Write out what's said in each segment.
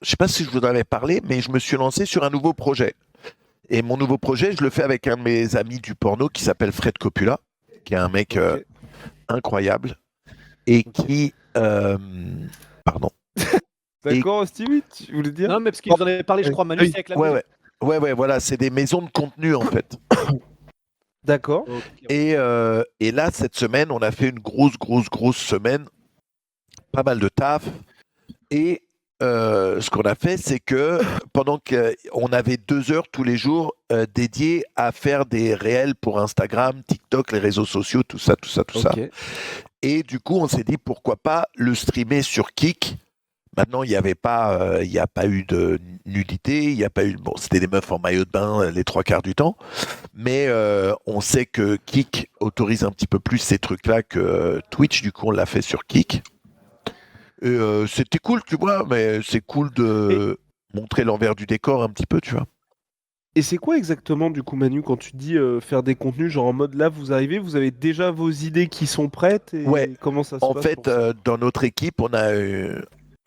je sais pas si je vous en avais parlé, mais je me suis lancé sur un nouveau projet. Et mon nouveau projet, je le fais avec un de mes amis du porno qui s'appelle Fred Coppola, qui est un mec Ok, incroyable et ok. pardon, et D'accord, Stevie, tu voulais dire? Non, mais parce qu'il nous en avait parlé, je Oui. crois, Manu, Oui. c'est avec la ouais, musique. ouais, ouais, ouais, voilà, c'est des maisons de contenu en fait. D'accord. Ok, Et là, cette semaine, on a fait une grosse semaine, pas mal de taf. Et ce qu'on a fait, c'est que pendant qu'on avait 2 heures tous les jours dédiées à faire des réels pour Instagram, TikTok, les réseaux sociaux, tout ça, tout ça, tout ça. Ok. Et du coup, on s'est dit pourquoi pas le streamer sur Kik. Maintenant, il y a pas eu de nudité, il y a pas eu, bon, c'était des meufs en maillot de bain les trois quarts du temps, mais on sait que Kik autorise un petit peu plus ces trucs-là que Twitch. Du coup, on l'a fait sur Kik. Et c'était cool, tu vois, mais c'est cool Et, de montrer l'envers du décor un petit peu, tu vois. et c'est quoi exactement, du coup, Manu, quand tu dis faire des contenus, genre en mode là, vous arrivez, vous avez déjà vos idées qui sont prêtes Ouais, et comment ça se en passe fait, pour ça? dans notre équipe,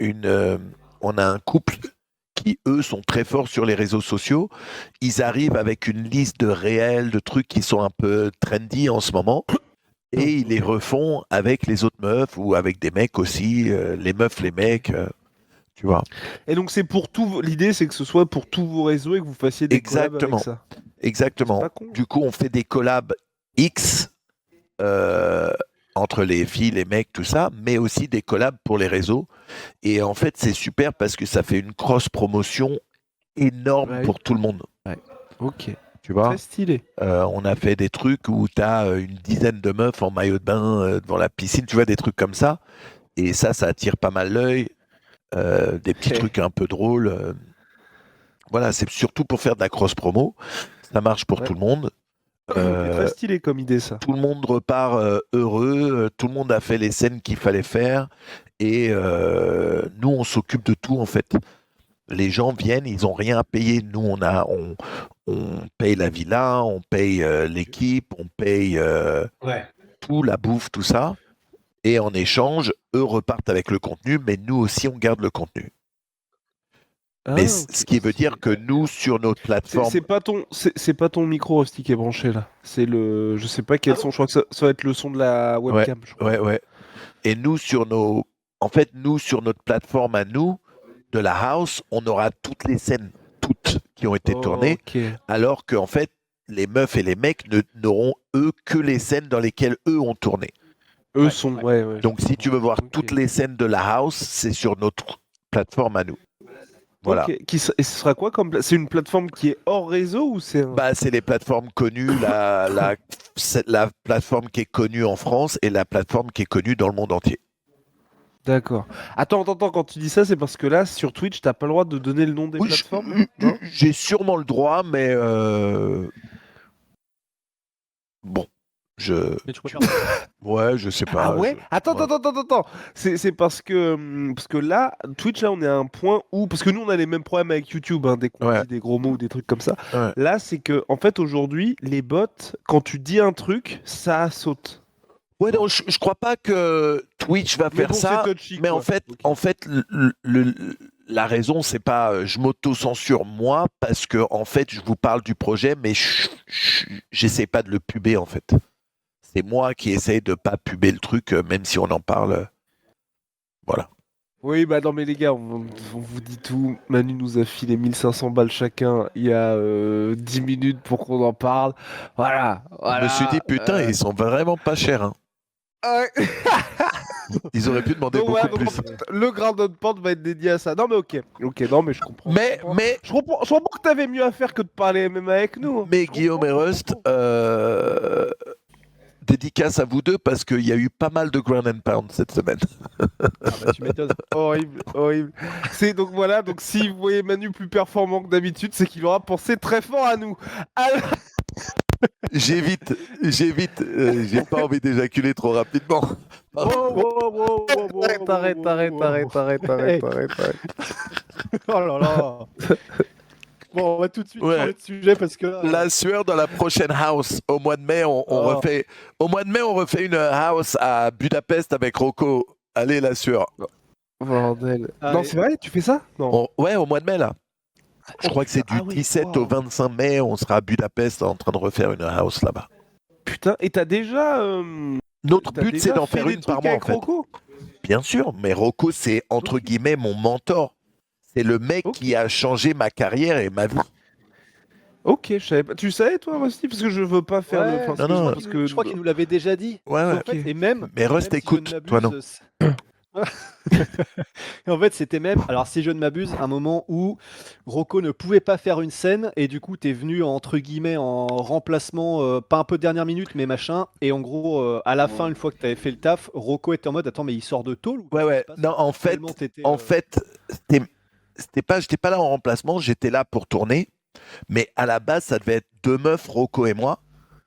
une, euh, on a un couple qui, eux, sont très forts sur les réseaux sociaux. Ils Ok. arrivent avec une liste de réels, de trucs qui sont un peu trendy en ce moment, et ils les Ok. refont avec les autres meufs ou avec des mecs aussi, les meufs, les Ok. mecs, tu vois. Et donc c'est pour tout, l'idée c'est que ce soit pour tous vos réseaux et que vous fassiez des collabs avec Exactement, ça. C'est exactement. pas con. Du coup, on fait des collabs X euh, entre les filles, les mecs, tout ça, mais aussi des collabs pour les réseaux. Et en fait, c'est super parce que ça fait une cross-promotion énorme Bah oui. pour tout le monde. Ouais. Ok. Tu Très vois. stylé. On a fait des trucs où tu as une dizaine de meufs en maillot de bain devant la piscine, tu vois, des trucs comme ça. Et ça attire pas mal l'œil. Des petits trucs un peu drôles. Voilà, c'est surtout pour faire de la cross-promo. Ça marche pour Ouais. tout le monde. C'est très Euh, stylé comme idée ça. Tout le monde repart heureux, tout le monde a fait les scènes qu'il fallait faire, et nous on s'occupe de tout en fait. Les gens viennent, ils ont rien à payer. Nous on paye la villa, on paye l'équipe, on paye ouais. tout, la bouffe, tout ça, et en échange, eux repartent avec le contenu, mais nous aussi on garde le contenu. Mais Ah ce ok, qui veut dire stylé. que nous sur notre C'est plateforme, pas ton c'est pas ton micro Rusty qui est branché là. C'est le je sais pas Ah quel son. bon? Je crois que ça va être le son de la ouais, webcam, je crois. ouais, ouais. Et nous sur nos, en fait nous sur notre plateforme à nous de la house, on aura toutes les scènes, toutes, qui ont été tournées, Ok. alors qu'en fait, les meufs et les mecs n'auront, eux, que les scènes dans lesquelles eux ont tourné. Eux Ouais, sont ouais. ouais, je Donc, si tu comprends. veux voir Ok. toutes les scènes de la house, c'est sur notre plateforme à nous. Voilà. Ok. Et ce sera quoi comme c'est une plateforme qui est hors réseau ou c'est un... Bah, c'est les plateformes connues, c'est la plateforme qui est connue en France et la plateforme qui est connue dans le monde entier. D'accord. Attends, quand tu dis ça, c'est parce que là, sur Twitch, t'as pas le droit de donner le nom des Oui, plateformes? Non? j'ai sûrement le droit, mais bon, je, Mais tu préfères pas. ouais, je sais Ah pas. ouais? Attends, Ouais. attends, attends, attends, attends. C'est parce que là, Twitch, là, on est à un point où... Parce que nous, on a les mêmes problèmes avec YouTube, hein, dès qu'on Ouais, dit des gros mots ou des trucs comme ça. ouais. Là, c'est que, en fait, aujourd'hui, les bots, quand tu dis un truc, ça saute. Ouais, non, je crois pas que Twitch va Mais faire bon, c'est ça, touchy, mais quoi. Ok. en fait, la raison, c'est pas je m'auto-censure moi, parce que en fait, je vous parle du projet, mais j'essaie pas de le puber, en fait. C'est moi qui essaye de pas puber le truc, même si on en parle. Voilà. Oui, bah non, mais les gars, on vous dit tout. Manu nous a filé 1500 balles chacun il y a 10 minutes pour qu'on en parle. Voilà, Je me suis dit, voilà. putain, ils sont vraiment pas chers, hein. Ouais. Ils auraient pu demander Donc voilà, beaucoup donc en plus. fait, le Grounded Pound va être dédié à ça. Non, mais ok. Ok, non, mais je comprends. Je Mais, comprends, mais, je comprends que t'avais mieux à faire que de parler MMA avec nous, hein. mais Je Guillaume comprends, et je Rust, comprends. dédicace à vous deux parce qu'il y a eu pas mal de ground and pound cette semaine. Ah bah tu m'étonnes. Horrible, horrible. C'est donc voilà, donc si vous voyez Manu plus performant que d'habitude, c'est qu'il aura pensé très fort à nous. Alors, J'évite, j'ai pas envie d'éjaculer trop rapidement. Pardon. Wow, wow, wow, wow, wow, arrête, wow, arrête, wow, arrête, wow. arrête, arrête, Hey. arrête, arrête. Oh là là. Bon, on va tout de suite Ouais. changer de sujet parce que là. La sueur dans la prochaine house. Au mois de mai, on Oh. refait. Au mois de mai, on refait une house à Budapest avec Rocco. Allez, la sueur. Bordel. Ah, Non, et- c'est vrai, tu fais ça? Non. Ouais, au mois de mai, là. Je crois que c'est du 17 au 25 mai, on sera à Budapest en train de refaire une house là-bas. Putain, et Notre t'as but, c'est déjà d'en fait faire des une par trucs mois, en avec fait. Rocco? Bien sûr, mais Rocco, c'est entre guillemets mon mentor. C'est le mec Ok. qui a changé ma carrière et ma vie. Ok, je savais pas. Tu savais, toi, Rusty? Parce que je veux pas faire le. Ouais, Enfin, Non, non. parce que. je crois qu'il nous l'avait déjà dit. Ouais, ouais. En fait, Ok. et même. Mais Rust, même si je ne écoute, toi non. m'abuse, Et en fait, c'était même, alors si je ne m'abuse, un moment où Rocco ne pouvait pas faire une scène et du coup, t'es venu entre guillemets en remplacement, pas un peu de dernière minute, mais machin. Et en gros, à la fin, une fois que t'avais fait le taf, Rocco était en mode attends, mais il sort de tôle ou Ouais, qu'est-ce qui ouais. se passe Non, Tellement t'étais, en fait, j'étais pas là en remplacement, j'étais là pour tourner. Mais à la base, ça devait être deux meufs, Rocco et moi.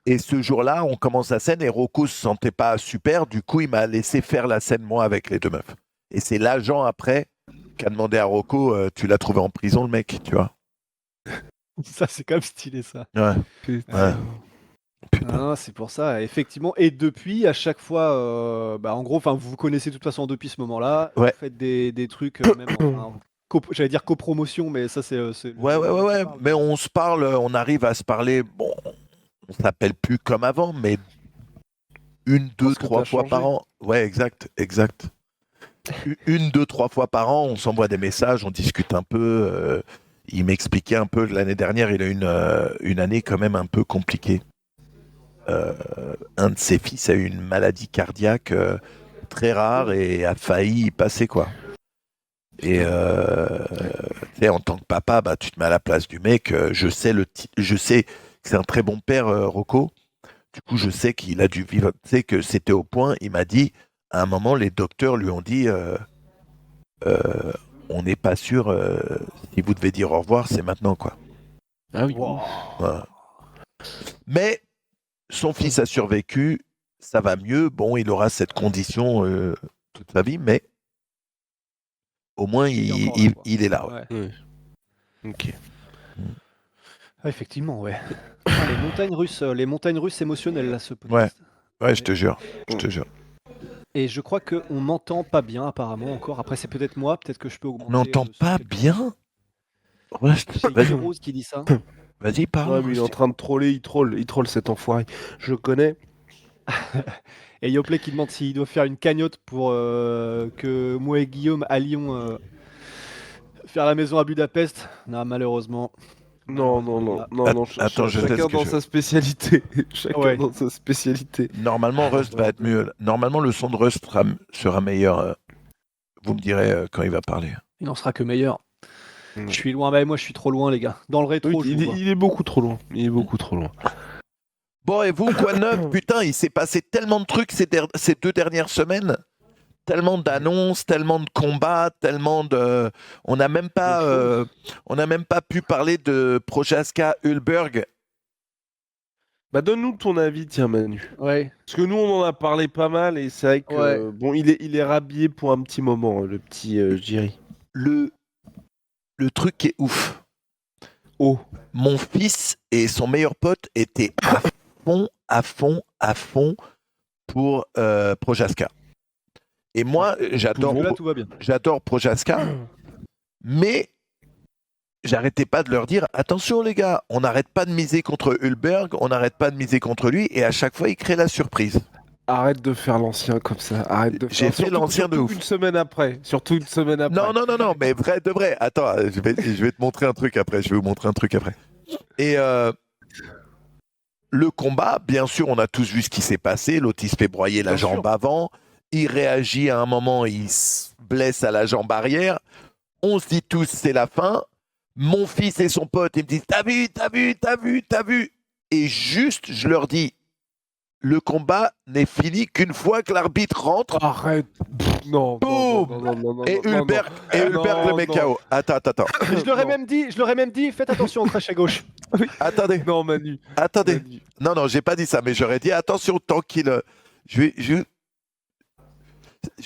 Et ce jour-là, on commence la scène et Rocco se sentait pas super. Du coup, il m'a laissé faire la scène, moi, avec les deux meufs. Et c'est l'agent après qui a demandé à Rocco, tu l'as trouvé en prison, le mec, tu vois. ça c'est quand même stylé ça. Ouais, Putain. ouais. Putain. Ah, c'est pour ça, effectivement. Et depuis, à chaque fois, bah, en gros, enfin, vous vous connaissez de toute façon depuis ce moment-là. Ouais. Vous faites des trucs, même, enfin, j'allais dire copromotion, mais ça c'est Ouais, ouais, le ouais, mot qui ouais. parle. Mais on se parle, on arrive à se parler. Bon, on s'appelle plus comme avant, mais une, deux, Parce que trois t'as fois par changé. an. Ouais, exact, exact. Une, deux, trois fois par an, on s'envoie des messages, on discute un peu. Il m'expliquait un peu que l'année dernière, il a une année quand même un peu compliquée. Un de ses fils a eu une maladie cardiaque très rare et a failli y passer, quoi. Et tu sais, en tant que papa, bah, tu te mets à la place du mec. Je sais que c'est un très bon père, Rocco. Du coup, je sais qu'il a dû vivre. Tu sais que c'était au point. Il m'a dit, à un moment, les docteurs lui ont dit, euh, on n'est pas sûr. Si vous devez dire au revoir, c'est maintenant, quoi. Ah oui. Wow. Voilà. Mais son fils a survécu. Ça va mieux. Bon, il aura cette condition toute sa vie, mais au moins, Il est encore là, quoi. il est là. Ouais. Ouais. Ouais. Ok. Ah, effectivement, ouais. Ah, les montagnes russes émotionnelles, là, ce Ouais. podcast. Ouais, je te jure. Je te jure. Et je crois qu'on m'entend pas bien, apparemment, encore. Après, c'est peut-être moi, peut-être que je peux augmenter. On n'entend ce pas quelque- bien. Ouais, J'ai vas-y, Guy Rose qui dit ça. vas-y, parle. Ouais, mais il est en train de troller, il troll cet enfoiré. Je le connais. Et Yoplait qui demande s'il doit faire une cagnotte pour que moi et Guillaume allions faire la maison à Budapest. Non, malheureusement. Non, Attends, je sais chacun ce que dans je- sa spécialité. Chacun Ouais. dans sa spécialité. Normalement, Rust va être mieux. Normalement, le son de Rust sera meilleur. Vous me direz quand il va parler. Il n'en sera que meilleur. Mm. Je suis loin, bah, moi je suis trop loin, les gars. Dans le rétro, Oui, je vous vois. il est beaucoup trop loin. Il est beaucoup trop loin. Bon, et vous, quoi de neuf? Putain, il s'est passé tellement de trucs ces 2 dernières semaines. Tellement d'annonces, tellement de combats, tellement de. On n'a même pas, on n'a même pas pu parler de Prochaska Hulberg. Bah donne-nous ton avis, tiens Manu. Ouais. Parce que nous on en a parlé pas mal et c'est vrai que Ouais. bon il est rhabillé pour un petit moment, le petit Jiri. Le truc qui est ouf. Oh. Mon fils et son meilleur pote étaient à fond pour Prochaska. Et moi, Là, tout va bien. j'adore Prochaska, mais j'arrêtais pas de leur dire attention les gars, on n'arrête pas de miser contre Hulberg, on n'arrête pas de miser contre lui, et à chaque fois il crée la surprise. Arrête de faire l'ancien comme ça. Arrête de faire. J'ai fait l'ancien de ouf. Une semaine après. Surtout une semaine après. Non, mais vrai de vrai. Attends, je vais te montrer un truc après. Je vais vous montrer un truc après. Et le combat, bien sûr, on a tous vu ce qui s'est passé. L'autre, il se fait broyer la Bien sûr. jambe avant. Il réagit à un moment, il se blesse à la jambe arrière. On se dit tous, c'est la fin. Mon fils et son pote, ils me disent, t'as vu. Et juste, je leur dis, le combat n'est fini qu'une fois que l'arbitre rentre. Arrête. Non. Boum. Et Hulberg le met KO. Attends. Et je leur ai même dit, faites attention au crash à gauche. Attendez. Non, Manu. Attendez. Manu. Non, j'ai pas dit ça, mais j'aurais dit attention tant qu'il. Je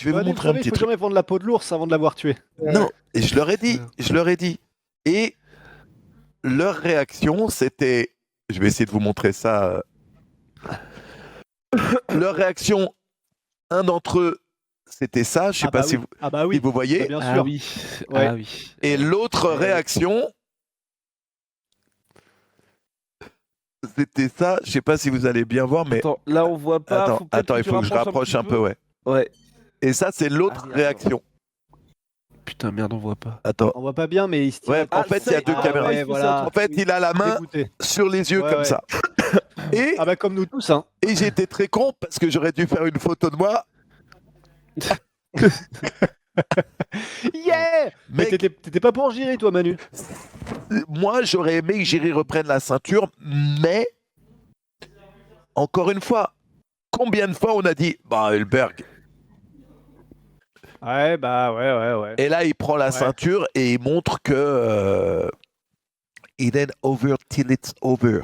vais vous montrer un Il petit faut truc. jamais vendre la peau de l'ours avant de l'avoir tué. Non, et je leur ai dit. Et leur réaction, c'était. Je vais essayer de vous montrer ça. Leur réaction, un d'entre eux c'était ça. Je sais pas si vous, Ah bah si oui. vous voyez. Bien Ah sûr. oui. Ouais. Ah oui. Et l'autre réaction, c'était ça. Je sais pas si vous allez bien voir, mais Attends, là on voit pas. Faut peut-être attends, que il tu faut que je rapproche petit un peu, ouais. Ouais. Et ça, c'est l'autre Ah, merde. réaction. Putain, merde, on voit pas. Attends. On voit pas bien, mais il se tire. Ouais, en fait, il y a deux caméras. Ouais, voilà. En fait, il a la main Dégoûté. sur les yeux Ouais, comme ouais. ça. Et, Ah bah comme nous tous, hein. et j'étais très con parce que j'aurais dû faire une photo de moi. Yeah. Mais Mec, t'étais pas pour Jiri, toi, Manu. moi, j'aurais aimé que Jiri reprenne la ceinture, mais encore une fois, combien de fois on a dit, bah, Hülkenberg. Ouais, bah ouais. Et là, il prend la Ouais. ceinture et il montre que it ain't over till it's over.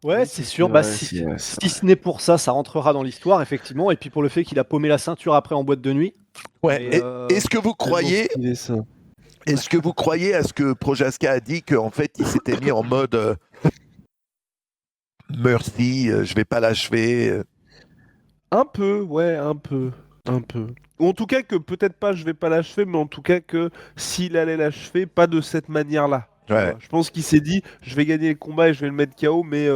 Ouais, c'est sûr. Bah, si ce n'est pour ça, ça rentrera dans l'histoire, effectivement. Et puis pour le fait qu'il a paumé la ceinture après en boîte de nuit. Ouais. Mais, Est-ce que vous croyez, est-ce que vous croyez à ce que Prochaska a dit qu'en fait, il s'était mis en mode merci, je vais pas l'achever. Un peu, ouais, un peu. Ou en tout cas que peut-être pas, je vais pas l'achever, mais en tout cas que s'il allait l'achever, pas de cette manière-là. Tu Ouais. vois. Je pense qu'il s'est dit, je vais gagner le combat et je vais le mettre KO, mais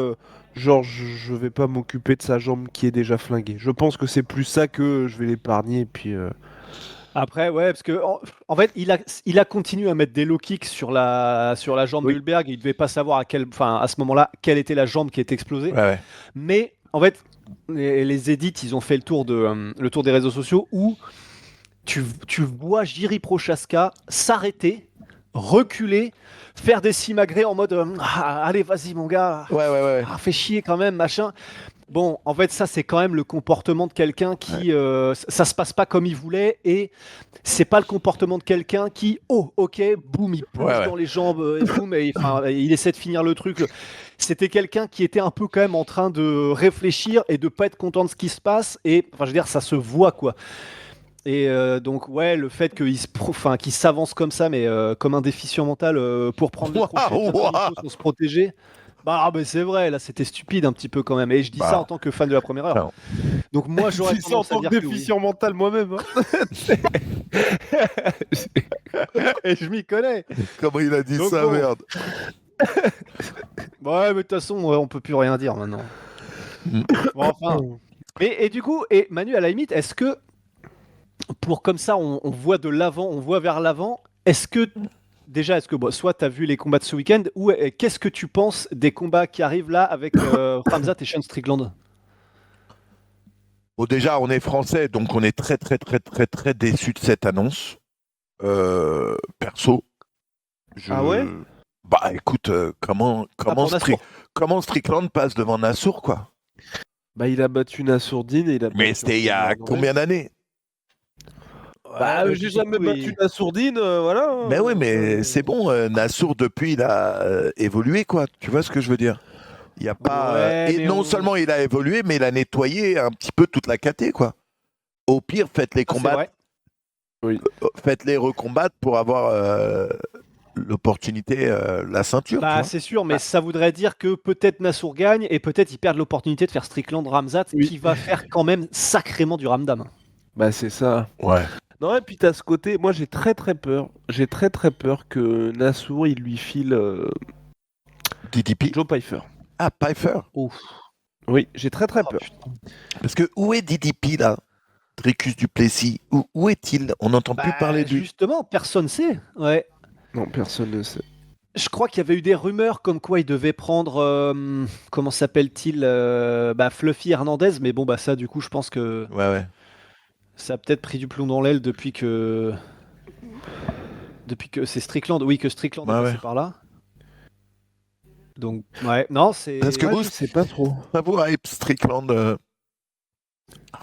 genre je vais pas m'occuper de sa jambe qui est déjà flinguée. Je pense que c'est plus ça que je vais l'épargner et puis. Après, ouais, parce que en fait, il a continué à mettre des low kicks sur la jambe Oui. de Hülkenberg. Il devait pas savoir à ce moment-là, quelle était la jambe qui était explosée. Ouais. Mais en fait, les edits, ils ont fait le tour des réseaux sociaux où tu vois Jiri Prochaska s'arrêter, reculer, faire des simagrées en mode allez, vas-y, mon gars, Ouais. fais chier quand même, machin. Bon, en fait, ça, c'est quand même le comportement de quelqu'un qui. Ça se passe pas comme il voulait et c'est pas le comportement de quelqu'un qui. Oh, ok, boum, il plonge dans les jambes et boum, et, il essaie de finir le truc. C'était quelqu'un qui était un peu quand même en train de réfléchir et de pas être content de ce qui se passe. Et, enfin, je veux dire, ça se voit, quoi. Et donc, ouais, le fait qu'il s'avance comme ça, mais comme un déficient mental pour prendre le crochet pour se protéger. Bah, c'est vrai, là c'était stupide un petit peu quand même. Et je dis ça en tant que fan de la première heure. Non. Donc moi j'aurais Je dis ça en tendance à tant que dire que oui. déficient mental moi-même. Hein. Et je m'y connais. Comment il a dit Donc ça, bon. merde. Ouais, mais de toute façon, on peut plus rien dire maintenant. Bon, enfin. Et du coup, et Manu, à la limite, est-ce que pour comme ça, on voit de l'avant, on voit vers l'avant, est-ce que soit tu as vu les combats de ce week-end, ou qu'est-ce que tu penses des combats qui arrivent là avec Khamzat et Sean Strickland? Bon, déjà, on est français, donc on est très déçus de cette annonce. Perso. Ah ouais? Bah écoute, comment Strickland passe devant Nassour, quoi? Bah il a battu Nassourdine et il a Mais battu c'était il y a combien d'années? Bah j'ai jamais battu Nassourdine, voilà. Hein. Mais oui, mais c'est bon, Nassour depuis il a évolué, quoi. Tu vois ce que je veux dire? Il y a pas Ouais, et mais non seulement il a évolué, mais il a nettoyé un petit peu toute la caté, quoi. Au pire, faites-les combattre. Oui. Faites-les recombattre pour avoir l'opportunité, la ceinture. Bah c'est sûr, mais ça voudrait dire que peut-être Nassour gagne et peut-être il perd l'opportunité de faire Strickland Khamzat, qui va faire quand même sacrément du ramdam. Bah c'est ça. Ouais. Non, et puis t'as ce côté, moi j'ai très peur. J'ai très peur que Nassour il lui file DDP. Joe Pyfer. Ah, Pyfer. Ouf. Oui, j'ai très peur. Putain. Parce que où est DDP là? Dricus Duplessis, où est-il? On n'entend plus parler de lui. Justement, personne sait. Ouais. Non, personne ne sait. Je crois qu'il y avait eu des rumeurs comme quoi il devait prendre, comment s'appelle-t-il, Fluffy Hernandez, mais bon, ça, du coup, je pense que Ouais. ça a peut-être pris du plomb dans l'aile depuis que c'est Strickland. Oui, que Strickland est passé par là. Donc, ouais, non, c'est. Est-ce que vous, je sais pas trop. ça vous hype Strickland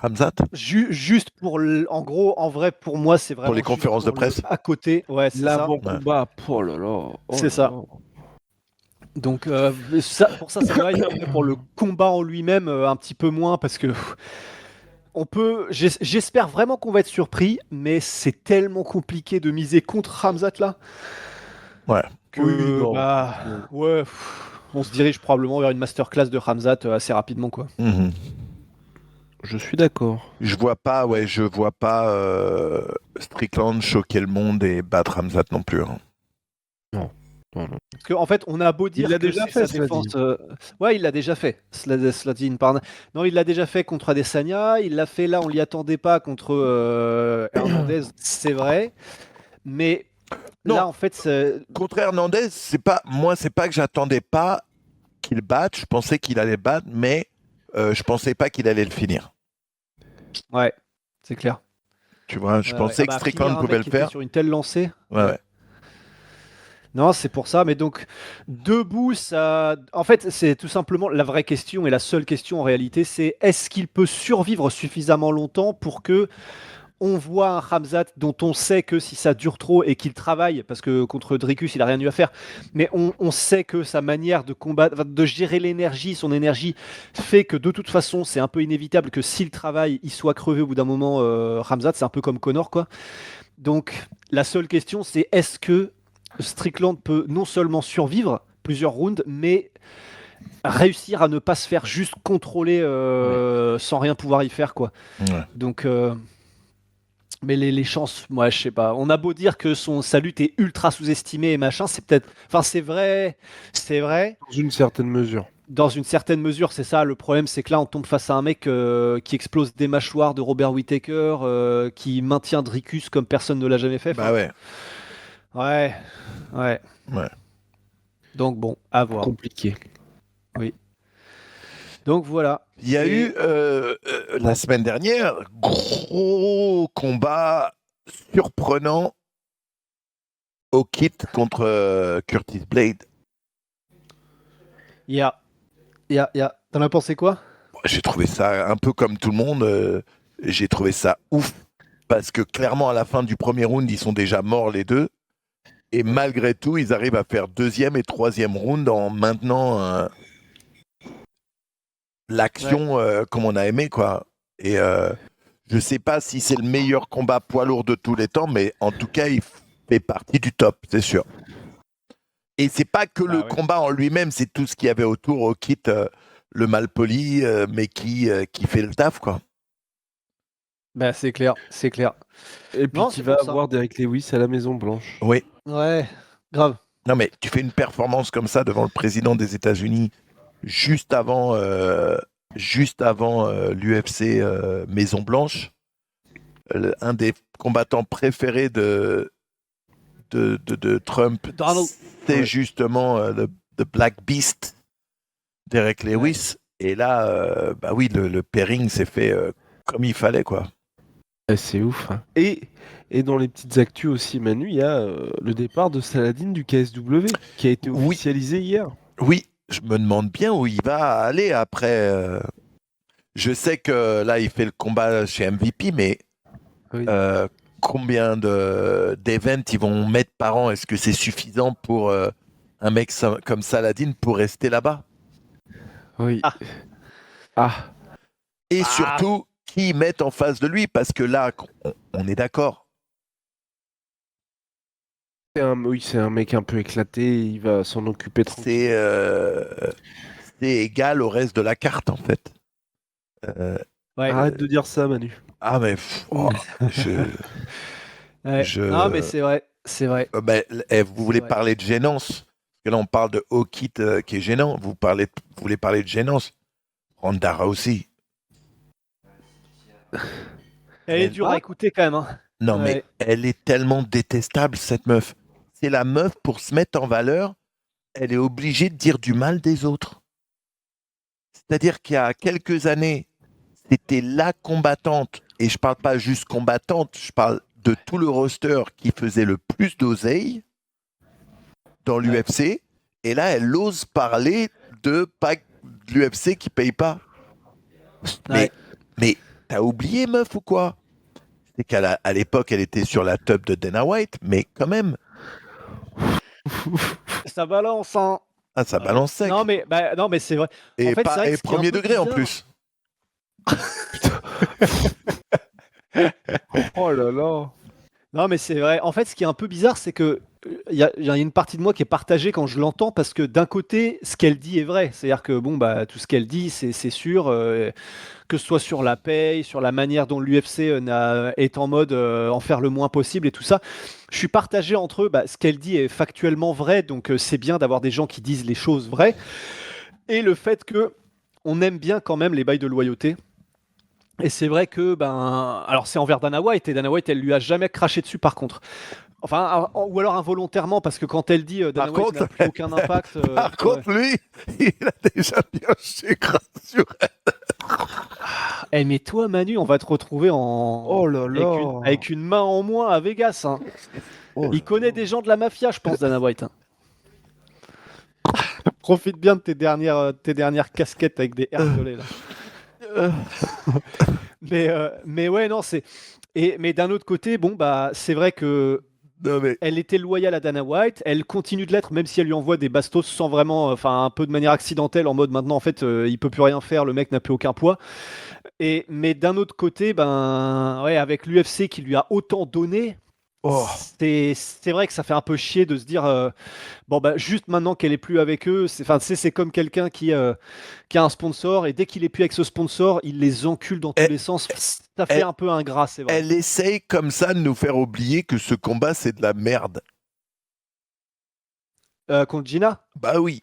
Khamzat? Juste pour, en gros, en vrai, pour moi, c'est vraiment. Pour les conférences de presse. À côté, ouais, c'est ça. L'avant-combat, oh là là. C'est ça. Donc, pour ça me hype. Pour le combat en lui-même, un petit peu moins, parce que. J'espère vraiment qu'on va être surpris, mais c'est tellement compliqué de miser contre Khamzat là. Ouais. Que, Oui, ouais, on se dirige probablement vers une masterclass de Khamzat assez rapidement, quoi. Je suis d'accord. Je vois pas Strickland choquer le monde et battre Hamzat non plus. Hein. Non. Parce qu'en fait, on a beau dire Il l'a que déjà c'est fait, sa cela défense. dit. Ouais, il l'a déjà fait. Sladine Parna. Non, il l'a déjà fait contre Adesanya. Il l'a fait là, on l'y attendait pas contre Hernandez, c'est vrai. Mais Non. là, en fait, Contre Hernandez, c'est pas que j'attendais pas qu'il batte. Je pensais qu'il allait battre, mais je pensais pas qu'il allait le finir. ouais, c'est clair. Tu vois, je pensais que Strickland finir un pouvait mec le qui était faire. sur une telle lancée. Ouais. Non, c'est pour ça. Mais donc, debout, ça. En fait, c'est tout simplement la vraie question et la seule question en réalité, c'est est-ce qu'il peut survivre suffisamment longtemps pour que on voit un Khamzat dont on sait que si ça dure trop et qu'il travaille, parce que contre Dricus, il a rien eu à faire, mais on sait que sa manière de combattre, enfin, de gérer l'énergie, son énergie, fait que de toute façon, c'est un peu inévitable que s'il travaille, il soit crevé au bout d'un moment. Khamzat, c'est un peu comme Connor, quoi. Donc, la seule question, c'est est-ce que Strickland peut non seulement survivre plusieurs rounds, mais réussir à ne pas se faire juste contrôler sans rien pouvoir y faire, quoi. Ouais. Donc, mais les chances, moi, je sais pas. On a beau dire que sa lutte est ultra sous-estimée et machin, c'est peut-être. Enfin, c'est vrai. Dans une certaine mesure. Dans une certaine mesure, c'est ça. Le problème, c'est que là, on tombe face à un mec qui explose des mâchoires de Robert Whittaker, qui maintient Dricus comme personne ne l'a jamais fait. Bah ouais. Ouais. Ouais. Donc bon, à voir. Compliqué. Oui. Donc voilà. Il y a eu la semaine dernière gros combat surprenant au kit contre Curtis Blade. Ya. T'en as pensé quoi? J'ai trouvé ça un peu comme tout le monde. J'ai trouvé ça ouf parce que clairement à la fin du premier round ils sont déjà morts les deux et malgré tout ils arrivent à faire deuxième et troisième round en maintenant l'action comme on a aimé quoi. Et je sais pas si c'est le meilleur combat poids lourd de tous les temps, mais en tout cas il fait partie du top, c'est sûr. Et c'est pas que le combat en lui-même, c'est tout ce qu'il y avait autour au kit, le malpoli, mais qui fait le taf quoi. Bah c'est clair. Et puis tu vas avoir Derek Lewis à la Maison Blanche. Oui. Ouais, grave. Non mais tu fais une performance comme ça devant le président des États-Unis juste avant l'UFC Maison Blanche, un des combattants préférés de Trump, c'est justement le Black Beast, Derek Lewis. Ouais. Et là, bah oui, le pairing s'est fait comme il fallait, quoi. C'est ouf. Hein. Et dans les petites actus aussi, Manu, il y a le départ de Saladin du KSW qui a été officialisé hier. Oui, je me demande bien où il va aller après. Je sais que là, il fait le combat chez MVP, mais combien d'events ils vont mettre par an? Est-ce que c'est suffisant pour un mec comme Saladin pour rester là-bas? Oui. Et surtout, qui mettent en face de lui? Parce que là, on est d'accord. C'est un mec un peu éclaté, il va s'en occuper tranquille. C'est égal au reste de la carte, en fait. Arrête de dire ça, Manu. Ah, mais... Non, mais c'est vrai. Vous voulez parler de gênance? Parce que là, on parle de Okit qui est gênant. Vous voulez parler de gênance? Ronda Rousey. Elle est dure à écouter, quand même. Hein. Non, mais elle est tellement détestable, cette meuf. C'est la meuf, pour se mettre en valeur, elle est obligée de dire du mal des autres. C'est-à-dire qu'il y a quelques années, c'était la combattante, et je parle pas juste combattante, je parle de tout le roster qui faisait le plus d'oseille dans l'UFC, et là, elle ose parler de l'UFC qui paye pas. Mais t'as oublié, meuf, ou quoi? C'est qu'à l'époque, elle était sur la top de Dana White, mais quand même. Ça balance, hein. Ah, ça balance sec. Non, mais c'est vrai. Et, en fait, c'est vrai et premier degré bizarre. en plus. Oh là là. Non, mais c'est vrai. En fait, ce qui est un peu bizarre, c'est que il y a une partie de moi qui est partagée quand je l'entends parce que d'un côté, ce qu'elle dit est vrai. C'est-à-dire que bon, bah, tout ce qu'elle dit, c'est sûr, que ce soit sur la paye, sur la manière dont l'UFC est en mode en faire le moins possible et tout ça. Je suis partagé entre eux. Bah, ce qu'elle dit est factuellement vrai, donc c'est bien d'avoir des gens qui disent les choses vraies. Et le fait que on aime bien quand même les bails de loyauté. Et c'est vrai que, ben, alors c'est envers Dana White, et Dana White, elle lui a jamais craché dessus par contre. Enfin, ou alors involontairement, parce que quand elle dit Dana Par White contre, n'a plus aucun impact. Par Ouais. contre, lui, il a déjà pioché grâce sur elle. Eh, mais toi, Manu, on va te retrouver Oh là là. avec une main en moins à Vegas. Hein. Oh Il là connaît des gens de la mafia, je pense, Dana White. Hein. Profite bien de tes dernières casquettes avec des airs violets, là. Mais ouais, non, c'est. Mais d'un autre côté, bon, bah, c'est vrai que Non, mais elle était loyale à Dana White, elle continue de l'être, même si elle lui envoie des bastos sans vraiment, enfin, un peu de manière accidentelle, en mode maintenant, en fait, il peut plus rien faire, le mec n'a plus aucun poids. Mais d'un autre côté, ben, ouais, avec l'UFC qui lui a autant donné, oh, c'est vrai que ça fait un peu chier de se dire, bon, bah, juste maintenant qu'elle est plus avec eux, enfin, tu sais, c'est comme quelqu'un qui a un sponsor et dès qu'il est plus avec ce sponsor, il les encule dans tous Elle- les sens. Ça fait elle- un peu ingrat, c'est vrai. elle essaye comme ça de nous faire oublier que ce combat, c'est de la merde. Contre Gina? Bah oui.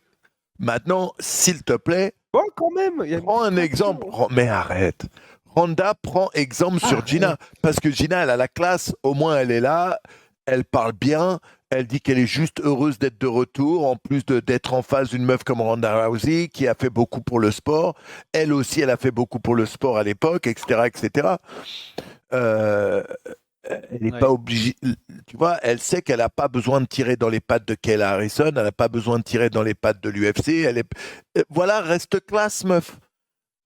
Maintenant, s'il te plaît, Oh, quand même. Il y a une prends un petite exemple. action. Mais arrête. Randa prend exemple sur Gina. Parce que Gina, elle a la classe. Au moins, elle est là. Elle parle bien. Elle dit qu'elle est juste heureuse d'être de retour. En plus d'être en face d'une meuf comme Ronda Rousey, qui a fait beaucoup pour le sport. Elle aussi, elle a fait beaucoup pour le sport à l'époque, etc., etc. Elle n'est Ouais. pas obligée. Tu vois, elle sait qu'elle n'a pas besoin de tirer dans les pattes de Kayla Harrison. Elle n'a pas besoin de tirer dans les pattes de l'UFC. Voilà, reste classe, meuf.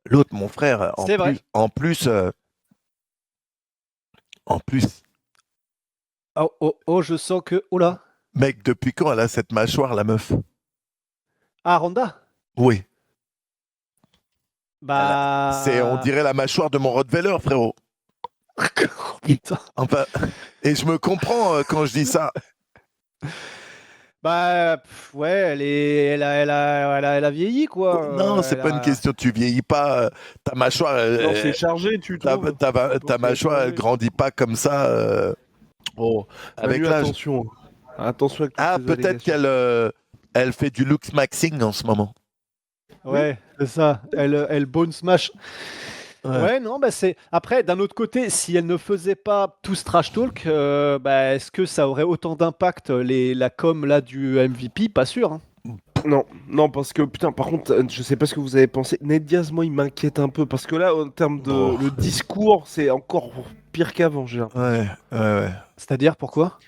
L'autre, mon frère, C'est vrai. en plus, Oh, oh, oh, je sens que. Oh là. mec, depuis quand elle a cette mâchoire, la meuf? Ah, Ronda? Oui. Bah. On dirait la mâchoire de mon Rottweiler, frérot. Putain. Enfin, et je me comprends quand je dis ça. Bah, ouais, elle a vieilli, quoi. Non, c'est pas une question. Tu vieillis pas. Ta mâchoire, Non, c'est chargé, tu ta, trouves. ta mâchoire, elle grandit pas comme ça avec Manu, l'âge. attention. Attention avec toutes Ah, ces peut-être allégations. elle fait du looks maxing en ce moment. Ouais, c'est ça. Elle bone smash. Ouais, non, bah c'est. Après, d'un autre côté, si elle ne faisait pas tout ce trash talk, bah, est-ce que ça aurait autant d'impact, la com là du MVP? Pas sûr. Hein. Non, non, parce que putain, par contre, je sais pas ce que vous avez pensé. Ned Diaz, moi, il m'inquiète un peu parce que là, en termes de Oh. le discours, c'est encore pire qu'avant. J'ai l'impression. Ouais. C'est-à-dire, pourquoi?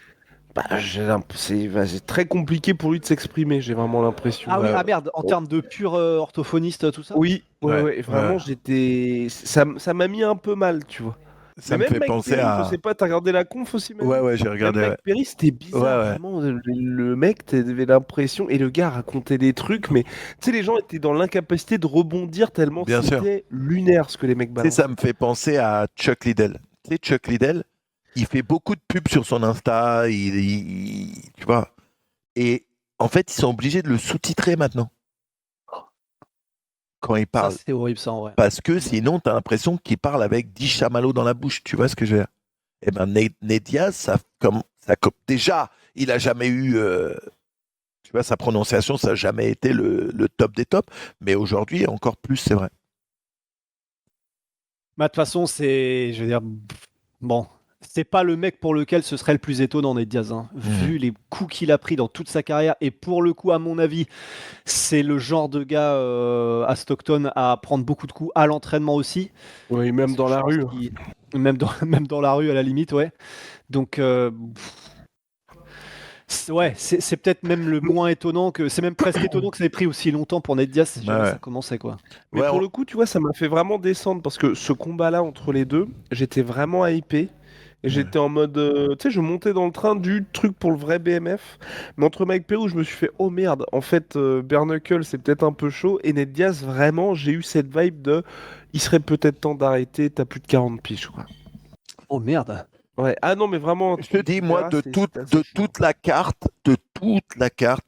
Bah, c'est très compliqué pour lui de s'exprimer. J'ai vraiment l'impression. Ah oui, Ouais. ah merde, en termes de pur orthophoniste, tout ça? Oui, Ouais, ouais, vraiment, ouais. j'étais. Ça m'a mis un peu mal, tu vois. Ça Mais me même fait Mike penser Perry, je à. sais pas, t'as regardé la conf aussi, Manu? Ouais, j'ai Même regardé. Mike Ouais. Perry, c'était bizarre, Ouais, ouais. vraiment. Le mec, t'avais l'impression. Et le gars racontait des trucs, mais tu sais, les gens étaient dans l'incapacité de rebondir tellement Bien sûr. c'était lunaire ce que les mecs Tu sais, balançaient. ça me fait penser à Chuck Liddell. Tu sais, Chuck Liddell, il fait beaucoup de pubs sur son Insta, tu vois. Et en fait, ils sont obligés de le sous-titrer maintenant quand il Ça, parle. c'est horrible, ça, en vrai. Parce que sinon, tu as l'impression qu'il parle avec 10 chamallows dans la bouche. Tu vois ce que je veux dire? Eh ben, Ned Diaz, déjà, il a jamais eu. Tu vois, sa prononciation, ça n'a jamais été le top des tops. Mais aujourd'hui, encore plus, c'est vrai. Bah, de toute façon, c'est. Je veux dire. Bon. C'est pas le mec pour lequel ce serait le plus étonnant, Ned Diaz. Hein. Vu les coups qu'il a pris dans toute sa carrière. Et pour le coup, à mon avis, c'est le genre de gars à Stockton à prendre beaucoup de coups à l'entraînement aussi. Oui, même dans la rue. Même dans la rue, à la limite, ouais. Donc, ouais, c'est peut-être même le moins étonnant que. C'est même presque étonnant que ça ait pris aussi longtemps pour Ned Diaz si jamais Ouais. ça commençait, quoi. Mais Ouais, pour le coup, tu vois, ça m'a fait vraiment descendre parce que ce combat-là entre les deux, j'étais vraiment hypé. Et j'étais en mode, tu sais, je montais dans le train du truc pour le vrai BMF. Mais entre Mike Perry, où je me suis fait, oh merde, en fait, Bare Knuckle, c'est peut-être un peu chaud. Et Ned Diaz, vraiment, j'ai eu cette vibe de, il serait peut-être temps d'arrêter, t'as plus de 40 piges, quoi. Oh merde. Ouais. Ah non, mais vraiment. Je te dis, moi, de toute la carte,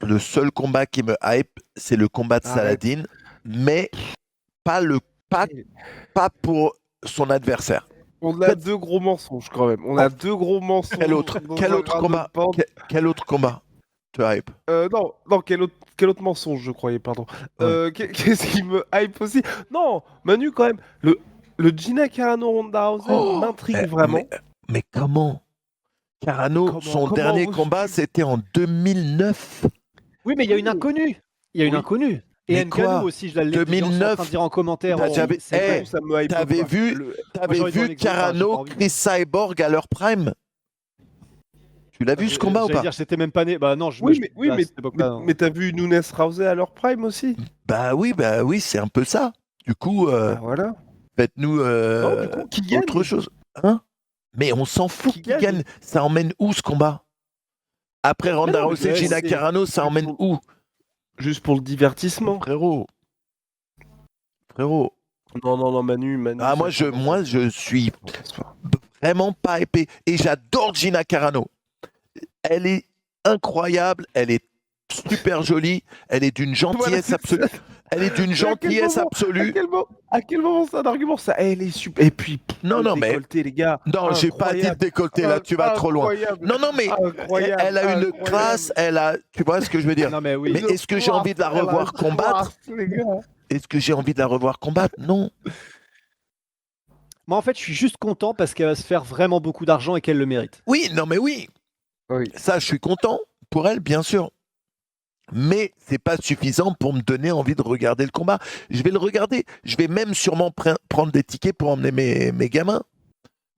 le seul combat qui me hype, c'est le combat de Arrête. Saladin, mais pas le pas, pas pour son adversaire. On En a fait, deux gros mensonges quand même. On a deux gros mensonges. quel autre, dans quel un autre grain de combat, pente. quel autre combat te hype? Non, non, quel autre mensonge, je croyais, pardon. Ouais. Qu'est-ce qui me hype aussi? Non, Manu, quand même, le Gina Carano Ronda Rousey m'intrigue vraiment. Mais comment? Carano, son dernier combat, c'était en 2009. Oui, mais il y a une inconnue. Il y a une Oui. inconnue. Et Mais Ngannou quoi aussi, je l'ai dit, 2009, en train de dire en commentaire. T'as- aussi, j'avais- c'est vrai. Ça me hype T'avais pas. vu, Moi, t'avais j'aurais dit en vu exemple, j'ai pas Carano, envie. Chris Cyborg à leur prime? Tu l'as vu ce combat ou J'allais pas? dire, j'étais même pas né. Bah non, Oui, à cette époque-là, non. mais t'as vu Nunes Rousey à leur prime aussi? Bah oui, c'est un peu ça. Du coup, Ah voilà. faites-nous Non, du coup, qui gagne? autre chose. Hein? Mais on s'en fout Qui qui gagne? gagne. Ça emmène où ce combat? Après Ronda non, mais Rousey, ouais, Gina c'est- Carano, ça emmène où? Juste pour le divertissement. Frérot. Non, Manu. Ah, moi, je suis vraiment pas épais. Et j'adore Gina Carano. Elle est incroyable, elle est super jolie, elle est d'une gentillesse absolue. Elle est d'une gentillesse absolue. À quel moment c'est un argument ça? Elle est super. Et puis, Non, le mais décolleté, les gars. non, j'ai pas dit le décolleté là, tu vas trop loin. Non, mais Incroyable, elle a une incroyable. classe, tu vois ce que je veux dire. Non, mais oui. Mais est-ce que j'ai envie de la revoir combattre? Les gars. Est-ce que j'ai envie de la revoir combattre? Non. Moi, en fait, je suis juste content parce qu'elle va se faire vraiment beaucoup d'argent et qu'elle le mérite. Oui, non, mais oui. Oui. Ça, je suis content pour elle, bien sûr. Mais c'est pas suffisant pour me donner envie de regarder le combat. Je vais le regarder. Je vais même sûrement prendre des tickets pour emmener mes gamins.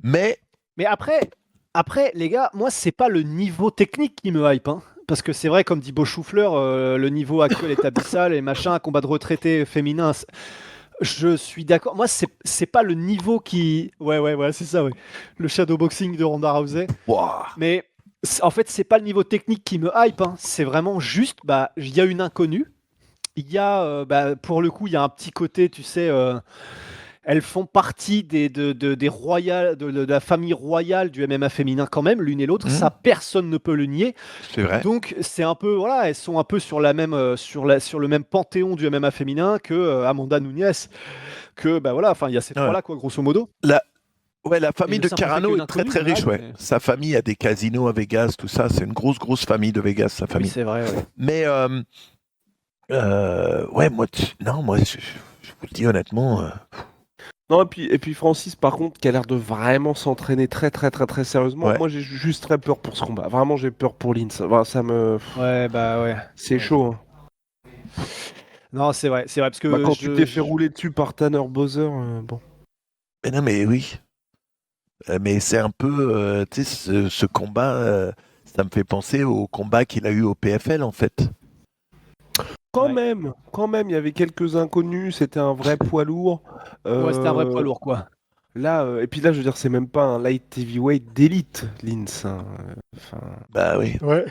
Mais après, les gars, moi, c'est pas le niveau technique qui me hype. Hein. Parce que c'est vrai, comme dit Beauchoufleur, le niveau actuel est abyssal et machin, un combat de retraité féminin. Je suis d'accord. Moi, c'est pas le niveau qui. Ouais, c'est ça, ouais. Le shadowboxing de Ronda Rousey. wow. Mais en fait, c'est pas le niveau technique qui me hype. Hein. C'est vraiment juste, il y a une inconnue. Il y a, pour le coup, il y a un petit côté, tu sais. Elles font partie des royales, de la famille royale du MMA féminin quand même, l'une et l'autre. Ça, personne ne peut le nier. C'est vrai. Donc c'est un peu, voilà, elles sont un peu sur la même, sur le même panthéon du MMA féminin que Amanda Nunes, que voilà, enfin il y a ces trois-là quoi, grosso modo. La famille Et de le simple fait Carano qu'une est très inconnue, très riche, voilà, ouais. mais- Sa famille a des casinos à Vegas, tout ça. C'est une grosse famille de Vegas, sa Oui, famille. c'est vrai. Ouais. Mais ouais, moi, je vous le dis honnêtement. Non, et puis Francis, par contre, qui a l'air de vraiment s'entraîner très sérieusement. Ouais. Moi, j'ai juste très peur pour ce combat. Vraiment, j'ai peur pour Lins. Enfin, ça me. Ouais, ouais. C'est chaud. Hein. Non, c'est vrai, parce que Quand tu t'es fait rouler dessus par Tanner Bowser, bon. Mais non, mais oui. Mais c'est un peu, tu sais, ce combat, ça me fait penser au combat qu'il a eu au PFL, en fait. Quand même, il y avait quelques inconnus. C'était un vrai poids lourd. Ouais, c'était un vrai poids lourd, quoi. Là, et puis là, je veux dire, c'est même pas un light heavyweight d'élite, Lins. Hein. Enfin... Bah oui. Ouais.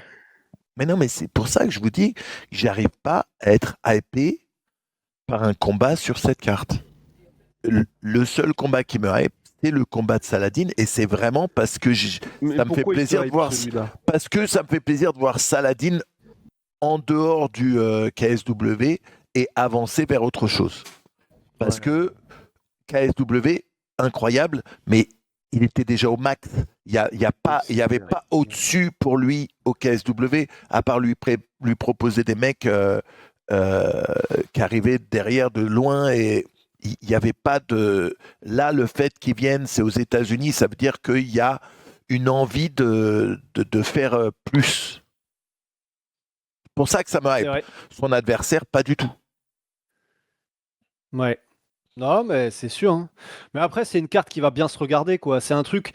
Mais non, mais c'est pour ça que je vous dis que j'arrive pas à être hypé par un combat sur cette carte. Le seul combat qui me hype, c'est le combat de Saladin, et c'est vraiment parce que ça me fait plaisir de voir. Parce que ça me fait plaisir de voir Saladin en dehors du KSW et avancer vers autre chose. Parce que KSW, incroyable, mais il était déjà au max. Il n'y avait pas au-dessus pour lui au KSW, à part lui proposer des mecs qui arrivaient derrière de loin, et il n'y avait pas de... Là, le fait qu'ils viennent, c'est aux États-Unis, ça veut dire qu'il y a une envie de faire plus. C'est pour ça que ça me hype. Son adversaire, pas du tout. Ouais. Non, mais c'est sûr. Hein. Mais après, c'est une carte qui va bien se regarder, quoi. C'est un truc.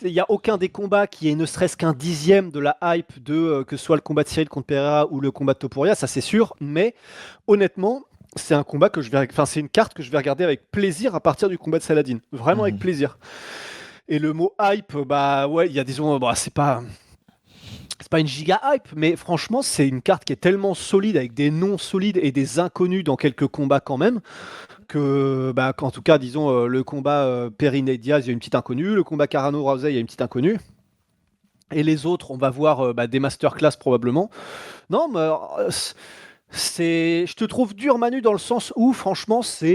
Il n'y a aucun des combats qui est ne serait-ce qu'un dixième de la hype de que ce soit le combat de Cyril contre Pereira ou le combat de Topuria, ça c'est sûr. Mais honnêtement, c'est un combat que c'est une carte que je vais regarder avec plaisir à partir du combat de Saladin. Vraiment avec plaisir. Et le mot hype, ouais, il y a disons, c'est pas pas une giga hype, mais franchement, c'est une carte qui est tellement solide, avec des noms solides et des inconnus dans quelques combats quand même, qu'en tout cas, disons, le combat Perrine et Diaz, il y a une petite inconnue, le combat Carano-Rousey, il y a une petite inconnue, et les autres, on va voir des masterclass probablement. Non, mais je te trouve dur, Manu, dans le sens où, franchement, ça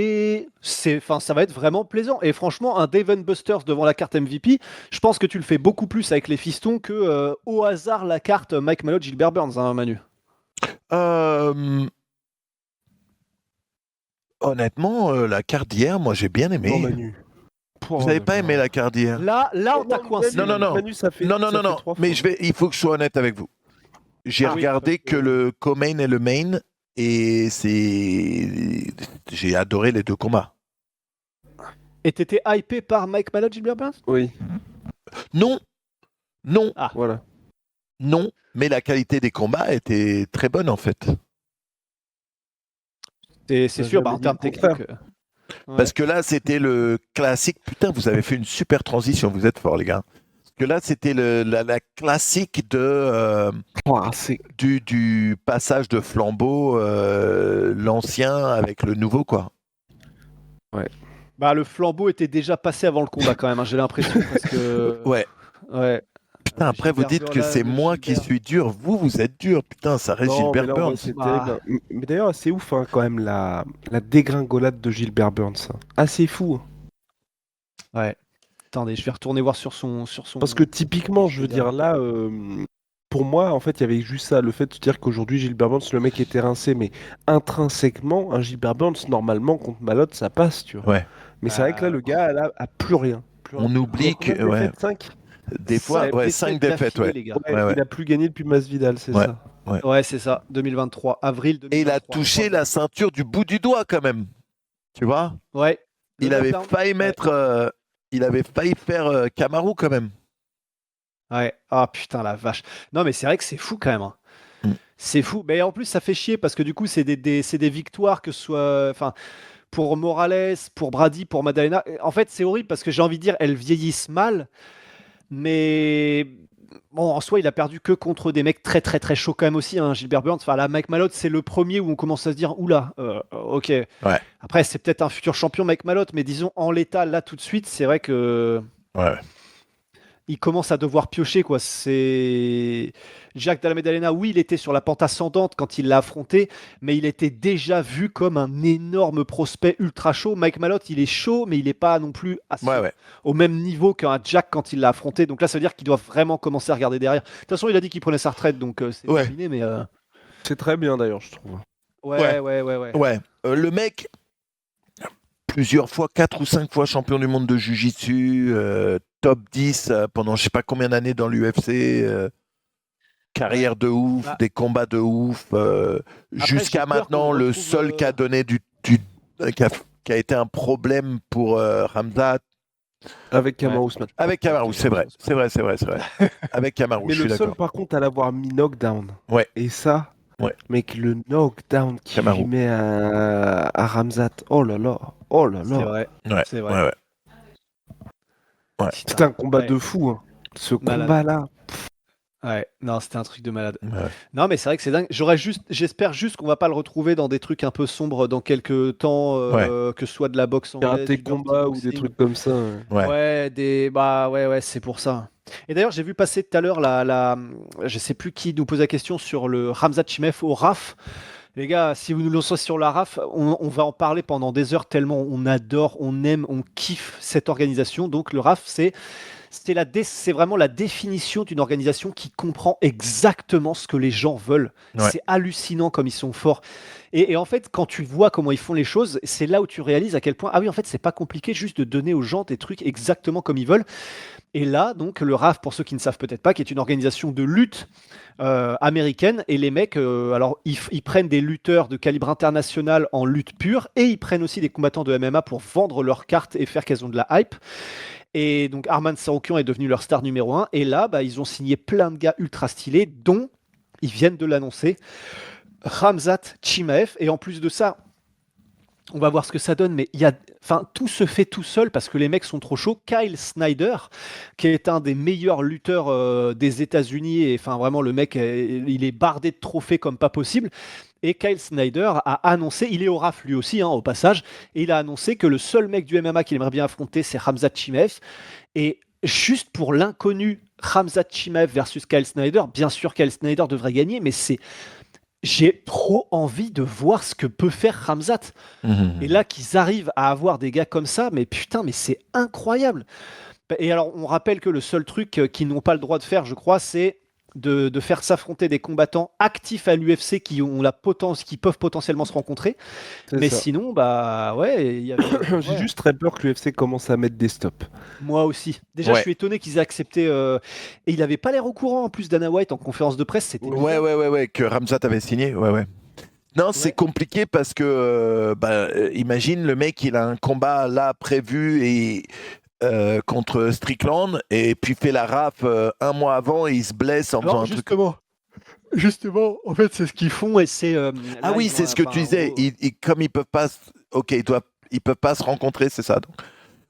va être vraiment plaisant. Et franchement, un Dave Busters devant la carte MVP, je pense que tu le fais beaucoup plus avec les fistons que au hasard la carte Mike Malott, Gilbert Burns, hein, Manu. Honnêtement, la carte d'hier, moi j'ai bien aimé. Non, Manu. Vous n'avez pas aimé la carte d'hier? Là, on t'a coincé. Non. Manu, ça fait Non. trois Mais fois. il faut que je sois honnête avec vous. J'ai regardé que le co-main et le main, et j'ai adoré les deux combats. Et t'étais hypé par Mike Malott, Gilbert Burns? Oui, Non, voilà. non, mais la qualité des combats était très bonne en fait. C'est J'ai sûr, jamais en dit termes le contraire. techniques. Ouais. Parce que là, c'était le classique. Putain, vous avez fait une super transition, vous êtes forts les gars. Parce que là, c'était la classique du passage de flambeau, l'ancien avec le nouveau, quoi. Bah, le flambeau était déjà passé avant le combat quand même, hein, j'ai l'impression. Parce que... Ouais. Putain, après, vous dites que c'est moi qui suis dur. Vous êtes dur. Putain, ça reste Non, Gilbert mais là, en vrai, Burns. c'est Ah. terrible. Mais d'ailleurs, c'est ouf quand même la dégringolade de Gilbert Burns. Assez fou. Ouais. Attendez, je vais retourner voir sur son. Parce que typiquement, je veux dire, là, pour moi, en fait, il y avait juste ça. Le fait de dire qu'aujourd'hui, Gilbert Burns, le mec était rincé, mais intrinsèquement, un Gilbert Burns, normalement, contre Malott, ça passe, tu vois. Ouais. Mais c'est vrai que là, le gars, là, a plus rien. On oublie que. Ouais. 5 Des fois, 5 défaites, ouais. Les gars. Ouais. Il a plus gagné depuis Masvidal, c'est Ouais. ça. Ouais, c'est ça. 2023, avril 2023. Et il a touché la ceinture du bout du doigt, quand même. Tu vois? Ouais. Il avait failli mettre. Il avait failli faire Kamaru, quand même. Ouais. Ah putain, la vache. Non, mais c'est vrai que c'est fou quand même, hein. C'est fou. Mais en plus, ça fait chier parce que du coup, c'est des victoires, que ce soit. Enfin. Pour Morales, pour Brady, pour Madalena. En fait, c'est horrible parce que j'ai envie de dire, elles vieillissent mal. Mais bon, en soi, il a perdu que contre des mecs très très très chauds quand même aussi, hein, Gilbert Burns. Enfin, là, Mike Malott, c'est le premier où on commence à se dire, oula, ok. Ouais. Après, c'est peut-être un futur champion, Mike Malott, mais disons, en l'état, là, tout de suite, c'est vrai que Ouais. il commence à devoir piocher, quoi. C'est Jack Della Maddalena, oui, il était sur la pente ascendante quand il l'a affronté, mais il était déjà vu comme un énorme prospect ultra chaud. Mike Malott, il est chaud, mais il n'est pas non plus au même niveau qu'un Jack quand il l'a affronté. Donc là, ça veut dire qu'il doit vraiment commencer à regarder derrière. De toute façon, il a dit qu'il prenait sa retraite, donc c'est terminé, mais... C'est très bien, d'ailleurs, je trouve. Ouais. Le mec, plusieurs fois, 4 ou 5 fois champion du monde de Jiu-Jitsu, top 10 pendant je sais pas combien d'années dans l'UFC, carrière de ouf, des combats de ouf, jusqu'à maintenant le seul qui a donné qui a été un problème pour Khamzat. Avec Kamaru ce match. Avec Kamaru, c'est vrai. Avec Kamaru, je suis d'accord. Mais le seul par contre à l'avoir mis knockdown. Ouais. Et ça, mec, le knockdown qu'il lui met à Khamzat, oh là là. C'est vrai. Ouais. C'était un combat de fou, hein. Ce combat-là. Ouais, non, c'était un truc de malade. Ouais. Non, mais c'est vrai que c'est dingue. J'espère juste qu'on va pas le retrouver dans des trucs un peu sombres dans quelques temps, que ce soit de la boxe anglaise, des combats ou des trucs comme ça. Ouais, c'est pour ça. Et d'ailleurs, j'ai vu passer tout à l'heure je sais plus qui nous pose la question sur le Khamzat Chimaev au RAF. Les gars, si vous nous lancez sur la RAF, on va en parler pendant des heures tellement on adore, on aime, on kiffe cette organisation. Donc le RAF, c'est vraiment la définition d'une organisation qui comprend exactement ce que les gens veulent. Ouais. C'est hallucinant comme ils sont forts. Et en fait, quand tu vois comment ils font les choses, c'est là où tu réalises à quel point, ah oui, en fait, c'est pas compliqué juste de donner aux gens des trucs exactement comme ils veulent. Et là, donc, le RAF, pour ceux qui ne savent peut-être pas, qui est une organisation de lutte américaine, et les mecs, alors, ils prennent des lutteurs de calibre international en lutte pure, et ils prennent aussi des combattants de MMA pour vendre leurs cartes et faire qu'elles ont de la hype. Et donc, Arman Tsarukyan est devenu leur star numéro 1, et là, ils ont signé plein de gars ultra stylés, dont, ils viennent de l'annoncer, Khamzat Chimaev. Et en plus de ça, On va voir ce que ça donne, mais tout se fait tout seul parce que les mecs sont trop chauds. Kyle Snyder, qui est un des meilleurs lutteurs des États-Unis, et enfin vraiment le mec, il est bardé de trophées comme pas possible. Et Kyle Snyder a annoncé, il est au RAF lui aussi, au passage, et il a annoncé que le seul mec du MMA qu'il aimerait bien affronter, c'est Khamzat Chimaev. Et juste pour l'inconnu, Khamzat Chimaev versus Kyle Snyder, bien sûr Kyle Snyder devrait gagner, mais j'ai trop envie de voir ce que peut faire Khamzat. Et là, qu'ils arrivent à avoir des gars comme ça, mais putain, mais c'est incroyable. Et alors, on rappelle que le seul truc qu'ils n'ont pas le droit de faire, je crois, c'est de faire s'affronter des combattants actifs à l'UFC qui ont qui peuvent potentiellement se rencontrer. C'est Mais ça. sinon, bah ouais, J'ai ouais. juste très peur que l'UFC commence à mettre des stops. Moi aussi. Déjà, Ouais. je suis étonné qu'ils aient accepté. Et il avait pas l'air au courant en plus, Dana White, en conférence de presse. C'était bizarre. Ouais, que Ramzat avait signé. Ouais. Non, c'est Ouais. compliqué parce que, imagine le mec, il a un combat là prévu et contre Strickland et puis fait la raf un mois avant et il se blesse en faisant Non, un truc. justement, en fait, c'est ce qu'ils font et c'est. Ah Là, oui, ils ont c'est ce que tu disais. Comme ils peuvent pas, ok, ils peuvent pas se rencontrer, c'est ça. Donc.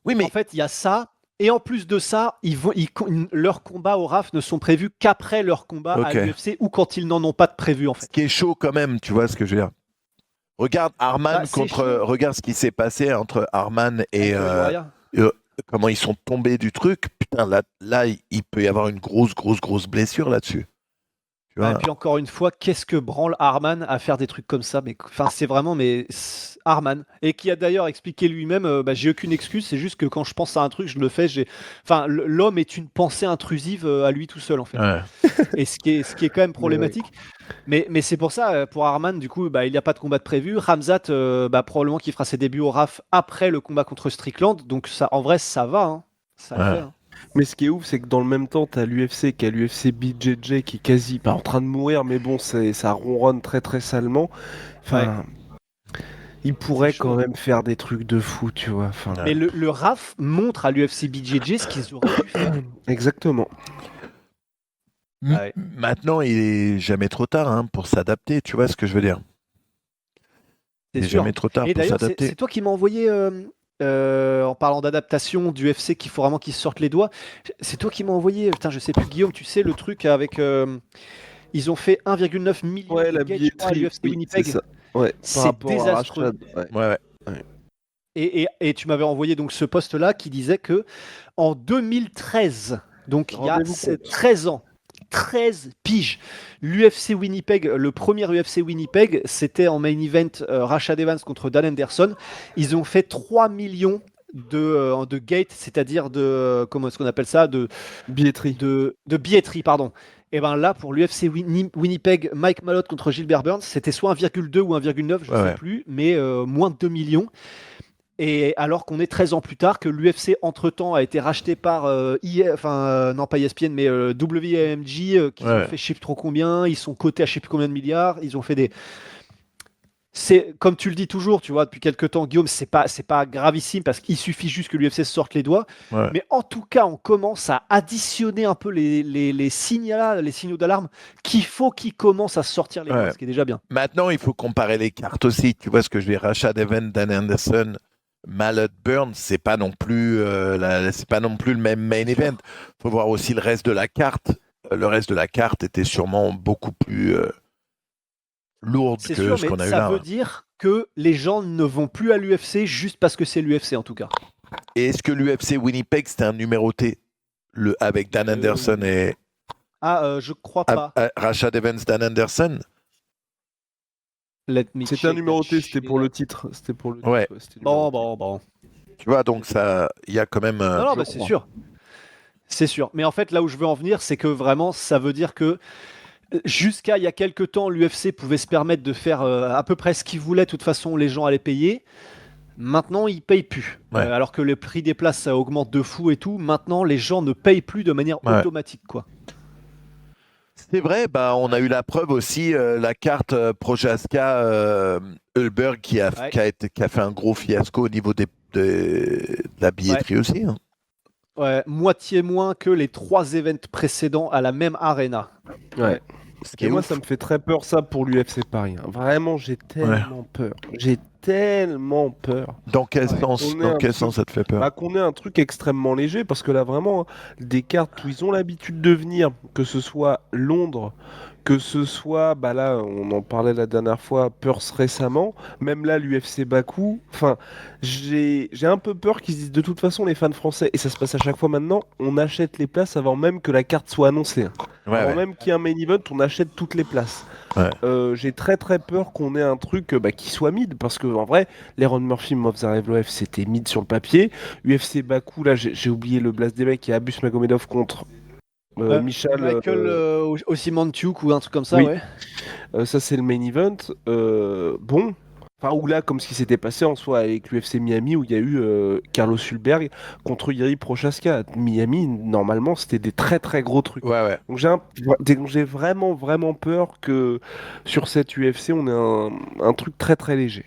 Oui, En mais fait, il y a ça. Et en plus de ça, leurs combats au RAF ne sont prévus qu'après leur combat à Ok. l'UFC ou quand ils n'en ont pas de prévu, en ce fait. qui est chaud quand même, tu vois ce que je veux dire. Regarde Arman Bah, c'est chaud. regarde ce qui s'est passé entre Arman et Avec Uriah. comment ils sont tombés du truc. Putain, là, il peut y avoir une grosse blessure là-dessus. Tu vois. Et puis encore une fois, qu'est-ce que branle Arman à faire des trucs comme ça? Mais enfin, c'est vraiment Arman, et qui a d'ailleurs expliqué lui-même, j'ai aucune excuse, c'est juste que quand je pense à un truc, je le fais. Enfin, l'homme est une pensée intrusive à lui tout seul en fait. Ouais. Et ce qui est quand même problématique. Mais c'est pour ça, pour Arman, du coup, il n'y a pas de combat de prévu. Khamzat, probablement qu'il fera ses débuts au RAF après le combat contre Strickland. Donc ça, en vrai, ça va, hein. Ça le Ouais. fait, hein. Mais ce qui est ouf, c'est que dans le même temps, t'as l'UFC qui a l'UFC BJJ qui est quasi pas en train de mourir, mais bon, ça ronronne très très salement. Enfin, il pourrait C'est chaud. quand même faire des trucs de fou, tu vois. Enfin, Mais le RAF montre à l'UFC BJJ ce qu'ils auraient pu faire. exactement. Ouais. Maintenant, il est jamais trop tard hein, pour s'adapter. Tu vois ce que je veux dire. C'est Il est sûr. jamais trop tard Et pour d'ailleurs, s'adapter. c'est toi qui m'as envoyé, en parlant d'adaptation du UFC, qu'il faut vraiment qu'ils se sortent les doigts. C'est toi qui m'as envoyé, putain, je sais plus, Guillaume, tu sais, le truc avec. Ils ont fait 1,9 million Ouais, de la gates, je crois, à billetterie, l'UFC oui, Winnipeg. c'est ça. Ouais, par C'est rapport à désastreux. Rashad, ouais. Ouais. Et tu m'avais envoyé donc ce post-là qui disait que en 2013, donc il y a Rendez-vous compte. 13 ans, 13 piges, l'UFC Winnipeg, le premier UFC Winnipeg, c'était en main event Rashad Evans contre Dan Anderson. Ils ont fait 3 millions de gates, c'est-à-dire comment est-ce qu'on appelle ça, Billetterie. de billetterie, pardon. Et ben là, pour l'UFC Winnipeg, Mike Malott contre Gilbert Burns, c'était soit 1,2 ou 1,9, je ne sais plus, mais moins de 2 millions. Et alors qu'on est 13 ans plus tard, que l'UFC entre-temps a été racheté par non pas ESPN, mais WMG, qui ont fait je sais plus trop combien, ils sont cotés à je sais plus combien de milliards, ils ont fait des... C'est comme tu le dis toujours, tu vois, depuis quelques temps, Guillaume, c'est pas gravissime parce qu'il suffit juste que l'UFC se sorte les doigts. Ouais. Mais en tout cas, on commence à additionner un peu les signaux d'alarme qu'il faut qu'ils commencent à sortir les doigts, ce qui est déjà bien. Maintenant, il faut comparer les cartes aussi. Tu vois ce que je veux dire. Rashad Evans, Dan Anderson, Malott Burns, c'est pas non plus le même main event. Il faut voir aussi le reste de la carte. Le reste de la carte était sûrement beaucoup plus lourde C'est que sûr, ce qu'on a mais eu là. ça veut dire que les gens ne vont plus à l'UFC juste parce que c'est l'UFC en tout cas. Et est-ce que l'UFC Winnipeg, c'était un numéroté avec Dan Anderson et... je crois pas. Rashad Evans, Dan Anderson. C'était un numéroté, c'était pour le titre. C'était pour le titre. Ouais. Bon. Tu vois, donc ça, il y a quand même... Non, c'est sûr. C'est sûr. Mais en fait, là où je veux en venir, c'est que vraiment, ça veut dire que jusqu'à il y a quelques temps, l'UFC pouvait se permettre de faire à peu près ce qu'il voulait. De toute façon, les gens allaient payer. Maintenant, ils payent plus. Ouais. Alors que le prix des places, ça augmente de fou et tout. Maintenant, les gens ne payent plus de manière automatique, quoi. C'est vrai, on a eu la preuve aussi, la carte Prochaska Hulberg qui a fait un gros fiasco au niveau de la billetterie aussi. Hein. Ouais, moitié moins que les 3 events précédents à la même arena. Ouais. Ce qui Et est moi, ouf. ça me fait très peur ça pour l'UFC Paris, hein. Vraiment, j'ai tellement peur. J'ai tellement peur. Dans quel Ouais. sens? On est Dans un quel truc- sens ça te fait peur? Bah, qu'on ait un truc extrêmement léger, parce que là, vraiment, hein, des cartes où ils ont l'habitude de venir, que ce soit Londres, que ce soit, bah là, on en parlait la dernière fois, Perth récemment, même là, l'UFC Bakou, enfin, j'ai un peu peur qu'ils se disent, de toute façon, les fans français, et ça se passe à chaque fois maintenant, on achète les places avant même que la carte soit annoncée, hein. Ouais, Avant ouais. même qu'il y ait un main event, on achète toutes les places. Ouais. J'ai très très peur qu'on ait un truc qui soit mid, parce que en vrai, les Ron Murphy, Movs Zarevloev, c'était mid sur le papier. UFC Bakou, là, j'ai oublié le blast des mecs, qui Abus Magomedov contre Michal. Michael Osimantiouk ou un truc comme ça, oui. ouais. Ça, c'est le main event. Bon. Enfin, ou là, comme ce qui s'était passé en soi avec l'UFC Miami, où il y a eu Carlos Hulberg contre Yuri Prochaska. Miami, normalement, c'était des très très gros trucs. Ouais, ouais. Donc j'ai vraiment vraiment peur que sur cette UFC, on ait un truc très très léger.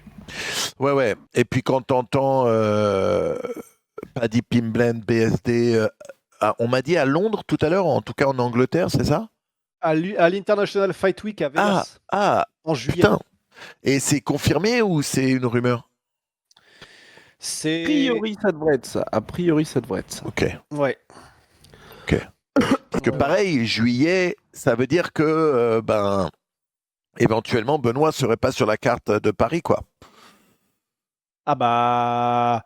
Ouais, ouais. Et puis quand t'entends Paddy Pimblett, BSD, on m'a dit à Londres tout à l'heure, en tout cas en Angleterre, c'est ça? À l'International Fight Week à Vegas, en juillet. Putain. Et c'est confirmé ou c'est une rumeur? A C'est. priori, ça devrait être ça. A priori, ça devrait être ça. Ok. Ouais. Parce que pareil, juillet, ça veut dire que, éventuellement, Benoît serait pas sur la carte de Paris, quoi. Ah bah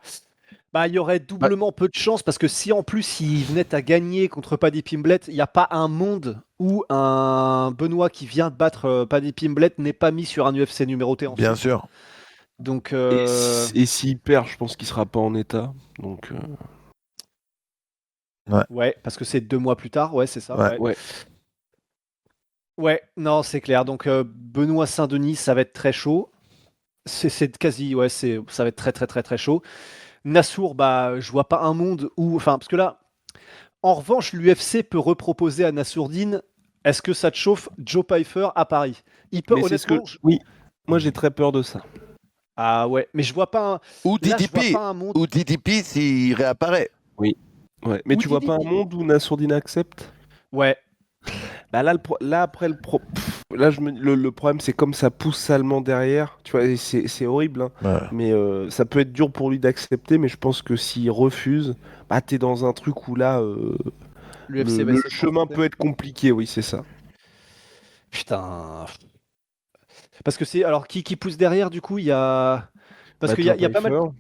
il y aurait doublement peu de chance parce que si en plus il venait à gagner contre Paddy Pimblett, il n'y a pas un monde où un Benoît qui vient de battre Paddy Pimblett n'est pas mis sur un UFC numéroté en Bien fait. sûr. Donc Et s'il perd, je pense qu'il sera pas en état. Donc ouais, parce que c'est 2 mois plus tard, ouais, c'est ça. Ouais. ouais. Ouais, non, c'est clair. Donc Benoît Saint-Denis, ça va être très chaud. C'est quasi, ouais, ça va être très très très très chaud. Nassour, bah, je vois pas un monde où, enfin, parce que là, en revanche, l'UFC peut reproposer à Nassourdine. Est-ce que ça te chauffe Joe Pyfer à Paris? Il peut Mais c'est ce que. honnêtement. Oui. Moi, j'ai très peur de ça. Ah ouais, mais je vois pas un. Ou Là, je vois DDP. pas un monde. Ou DDP s'il réapparaît. Ouais. Mais Ou tu vois pas un DDP. monde où Nassourdine accepte? Ouais. Bah là, là le problème, c'est comme ça pousse salement derrière. Tu vois, et c'est horrible, hein. Ouais. Mais ça peut être dur pour lui d'accepter. Mais je pense que s'il refuse, bah t'es dans un truc où là, L'UFC va le essayer de chemin confronter. peut être compliqué. Oui, c'est ça. Putain. Parce que c'est. Alors, qui pousse derrière, du coup, il y a. Parce Bah, qu'il Joe y a pas mal. Pyfer.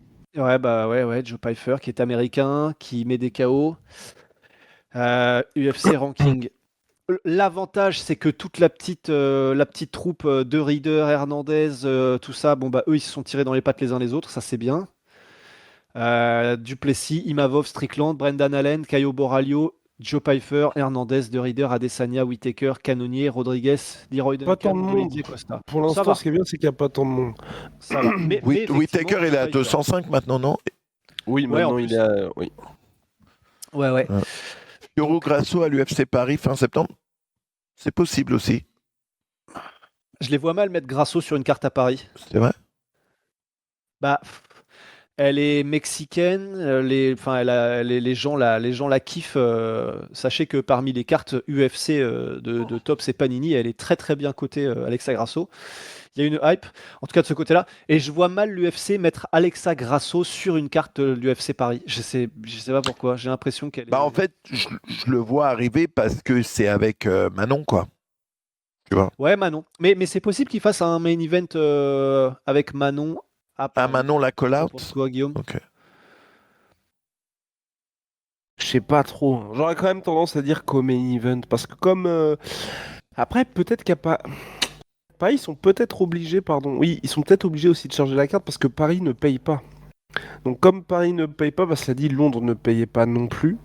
Ouais, bah ouais, Joe Pyfer qui est américain, qui met des KO. UFC ranking. L'avantage, c'est que toute la petite troupe de Reader, Hernandez, tout ça, bon bah eux ils se sont tirés dans les pattes les uns les autres, ça c'est bien. Duplessis, Imavov, Strickland, Brendan Allen, Caio Borralho, Joe Pyfer, Hernandez, De Reader, Adesanya, Whittaker, Cannonier, Rodriguez, Leroy Pas tant Duncan, de Dolidze, monde. Costa. Pour Ça l'instant, va, ce qui est bien, c'est qu'il n'y a pas tant de monde. ça va. Mais Whittaker, effectivement, il est à Joe Pyfer. 205 maintenant, non? Oui, Ouais, en maintenant il plus. est à... Oui. Ouais. Fioro Grasso à l'UFC Paris fin septembre? C'est possible aussi. Je les vois mal mettre Grasso sur une carte à Paris. C'est vrai? Bah, elle est mexicaine, les gens la kiffent. Sachez que parmi les cartes UFC de Tops et Panini, elle est très très bien cotée, Alexa Grasso. Il y a une hype, en tout cas de ce côté-là. Et je vois mal l'UFC mettre Alexa Grasso sur une carte de l'UFC Paris. Je sais pas pourquoi. J'ai l'impression qu'elle est. Bah en fait, je le vois arriver parce que c'est avec Manon, quoi. Tu vois? Ouais, Manon. Mais c'est possible qu'il fasse un main event avec Manon à Ah, Paris. Manon la T'en call-out? penses quoi, Guillaume? Ok. Je sais pas trop. J'aurais quand même tendance à dire qu'au main event. Parce que comme... Après, peut-être qu'il n'y a pas... Paris, ils sont peut-être obligés, pardon. Oui, ils sont peut-être obligés aussi de charger la carte parce que Paris ne paye pas. Donc comme Paris ne paye pas, bah, cela dit, Londres ne payait pas non plus.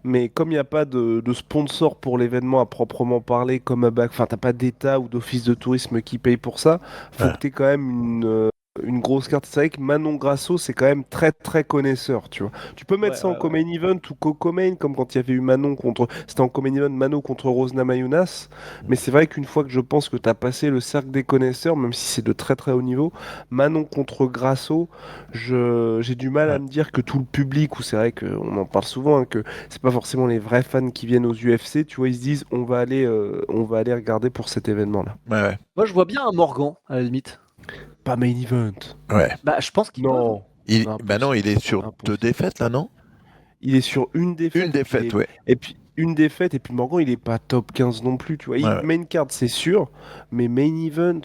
Mais comme il n'y a pas de sponsor pour l'événement à proprement parler, comme enfin t'as pas d'État ou d'office de tourisme qui paye pour ça, faut Ouais. que tu aies quand même une grosse carte. C'est vrai que Manon Grasso, c'est quand même très très connaisseur, tu vois. Tu peux mettre ça en co-main event ou co-main, comme quand il y avait eu Manon contre. C'était en co-main event Mano contre Rose Namajunas. Mais c'est vrai qu'une fois que je pense que tu as passé le cercle des connaisseurs, même si c'est de très très haut niveau, Manon contre Grasso, j'ai du mal à me dire que tout le public, ou c'est vrai qu'on en parle souvent, hein, que c'est pas forcément les vrais fans qui viennent aux UFC, tu vois, ils se disent on va aller regarder pour cet événement-là. Ouais. Moi, je vois bien un Morgan, à la limite. Pas main event. Ouais. Bah, je pense qu'il peut. Non. Non, il est sur 2 défaites là, non? Il est sur une défaite. Une défaite, ouais. Et puis une défaite, et puis Morgan, il est pas top 15 non plus, tu vois. Ouais. Main card, c'est sûr, mais main event.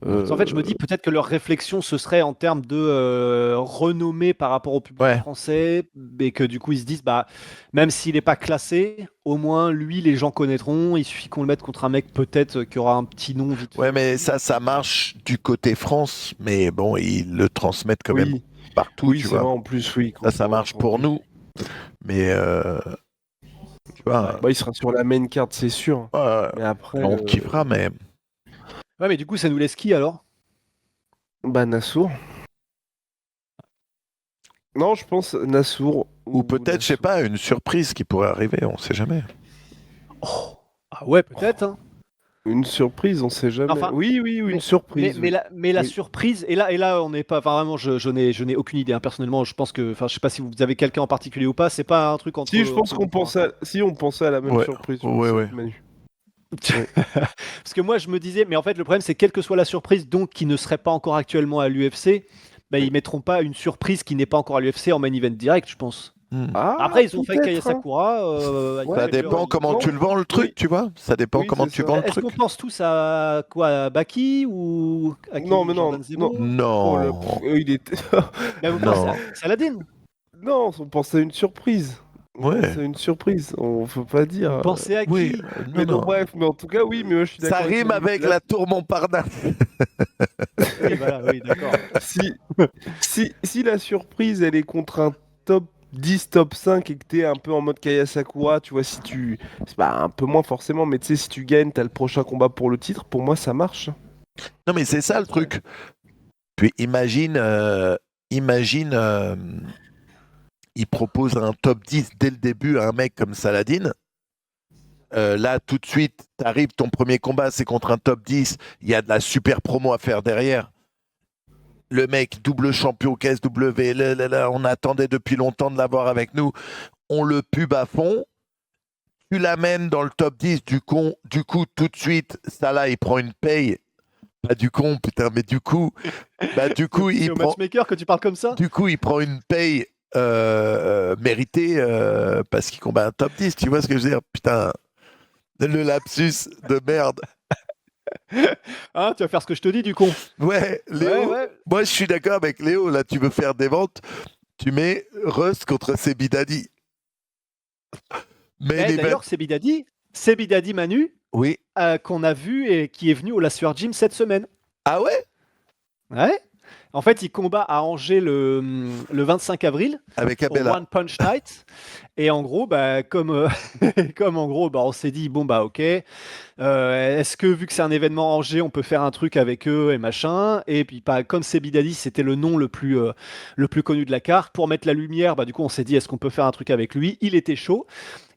En fait, je me dis peut-être que leur réflexion ce serait en termes de renommée par rapport au public français, et que du coup ils se disent bah même s'il n'est pas classé, au moins lui les gens connaîtront. Il suffit qu'on le mette contre un mec peut-être qui aura un petit nom vite. Ouais, mais ça marche du côté France, mais bon, ils le transmettent quand même partout, oui, tu c'est vois. vrai, en plus, oui. Ça marche pour nous, mais tu vois. Bah, il sera sur la main card, c'est sûr. Mais après, on kiffera, mais. Ouais, mais du coup, ça nous laisse qui alors? Bah, Nassour. Non, je pense Nassour. Ou peut-être, je sais pas, une surprise qui pourrait arriver, on sait jamais. Oh. Ah ouais, peut-être. Hein. Une surprise, on sait jamais. Enfin, oui, une surprise. Mais la surprise, et là, on n'est pas. Enfin, vraiment, je n'ai aucune idée. Hein. Personnellement, je pense que. Enfin, je sais pas si vous avez quelqu'un en particulier ou pas. C'est pas un truc entre. Si, je pense qu'on pensait. Si, on pensait à la même surprise. Ouais. Manu. Parce que moi, je me disais, mais en fait, le problème, c'est quelle que soit la surprise, donc qui ne serait pas encore actuellement à l'UFC, bah, ils mettront pas une surprise qui n'est pas encore à l'UFC en main event direct, je pense. Après, ils ont fait Kaya Sakura. Ça dépend comment tu le vends le truc, tu vois. Ça dépend comment tu vends le truc. Est-ce qu'on pense tous à quoi, à Baki ou à Non, mais non. Non. Il était. Mais vous pensez à Saladin? Non, on pensait à une surprise. Ouais. C'est une surprise, on peut pas dire. Vous pensez à qui? Oui, mais non, bref, mais en tout cas, oui, mais moi, je suis d'accord. Ça rime avec la tour Montparnasse. Oui, voilà, oui, d'accord. Si la surprise, elle est contre un top 10, top 5 et que t'es un peu en mode Kaya Sakura, tu vois, si tu. C'est pas un peu moins forcément, mais tu sais, si tu gagnes, t'as le prochain combat pour le titre, pour moi, ça marche. Non, mais c'est ça le truc. Puis imagine. Il propose un top 10 dès le début à un mec comme Saladin. Là, tout de suite, t'arrives, ton premier combat, c'est contre un top 10. Il y a de la super promo à faire derrière. Le mec, double champion KSW, on attendait depuis longtemps de l'avoir avec nous. On le pub à fond. Tu l'amènes dans le top 10. Du coup, tout de suite, Salah, il prend une paye. Pas du con, putain, mais du coup, il au prend. matchmaker que tu parles comme ça. Du coup, il prend une paye méritée parce qu'il combat un top 10. Tu vois ce que je veux dire? Putain, le lapsus de merde. Ah, tu vas faire ce que je te dis, du con. Ouais, Léo. Ouais. Moi, je suis d'accord avec Léo. Là, tu veux faire des ventes, tu mets Rust contre Sebidadi. Mais d'ailleurs, Sebidadi Manu, oui. Qu'on a vu et qui est venu au Last Gym cette semaine. Ah ouais? Ouais. En fait, il combat à Angers le 25 avril avec Abella. One Punch Night. Et en gros, comme en gros, on s'est dit bon ok. Est-ce que vu que c'est un événement à Angers, on peut faire un truc avec eux et machin. Et puis comme Sebidadi, c'était le nom le plus connu de la carte, pour mettre la lumière, du coup, on s'est dit est-ce qu'on peut faire un truc avec lui? Il était chaud.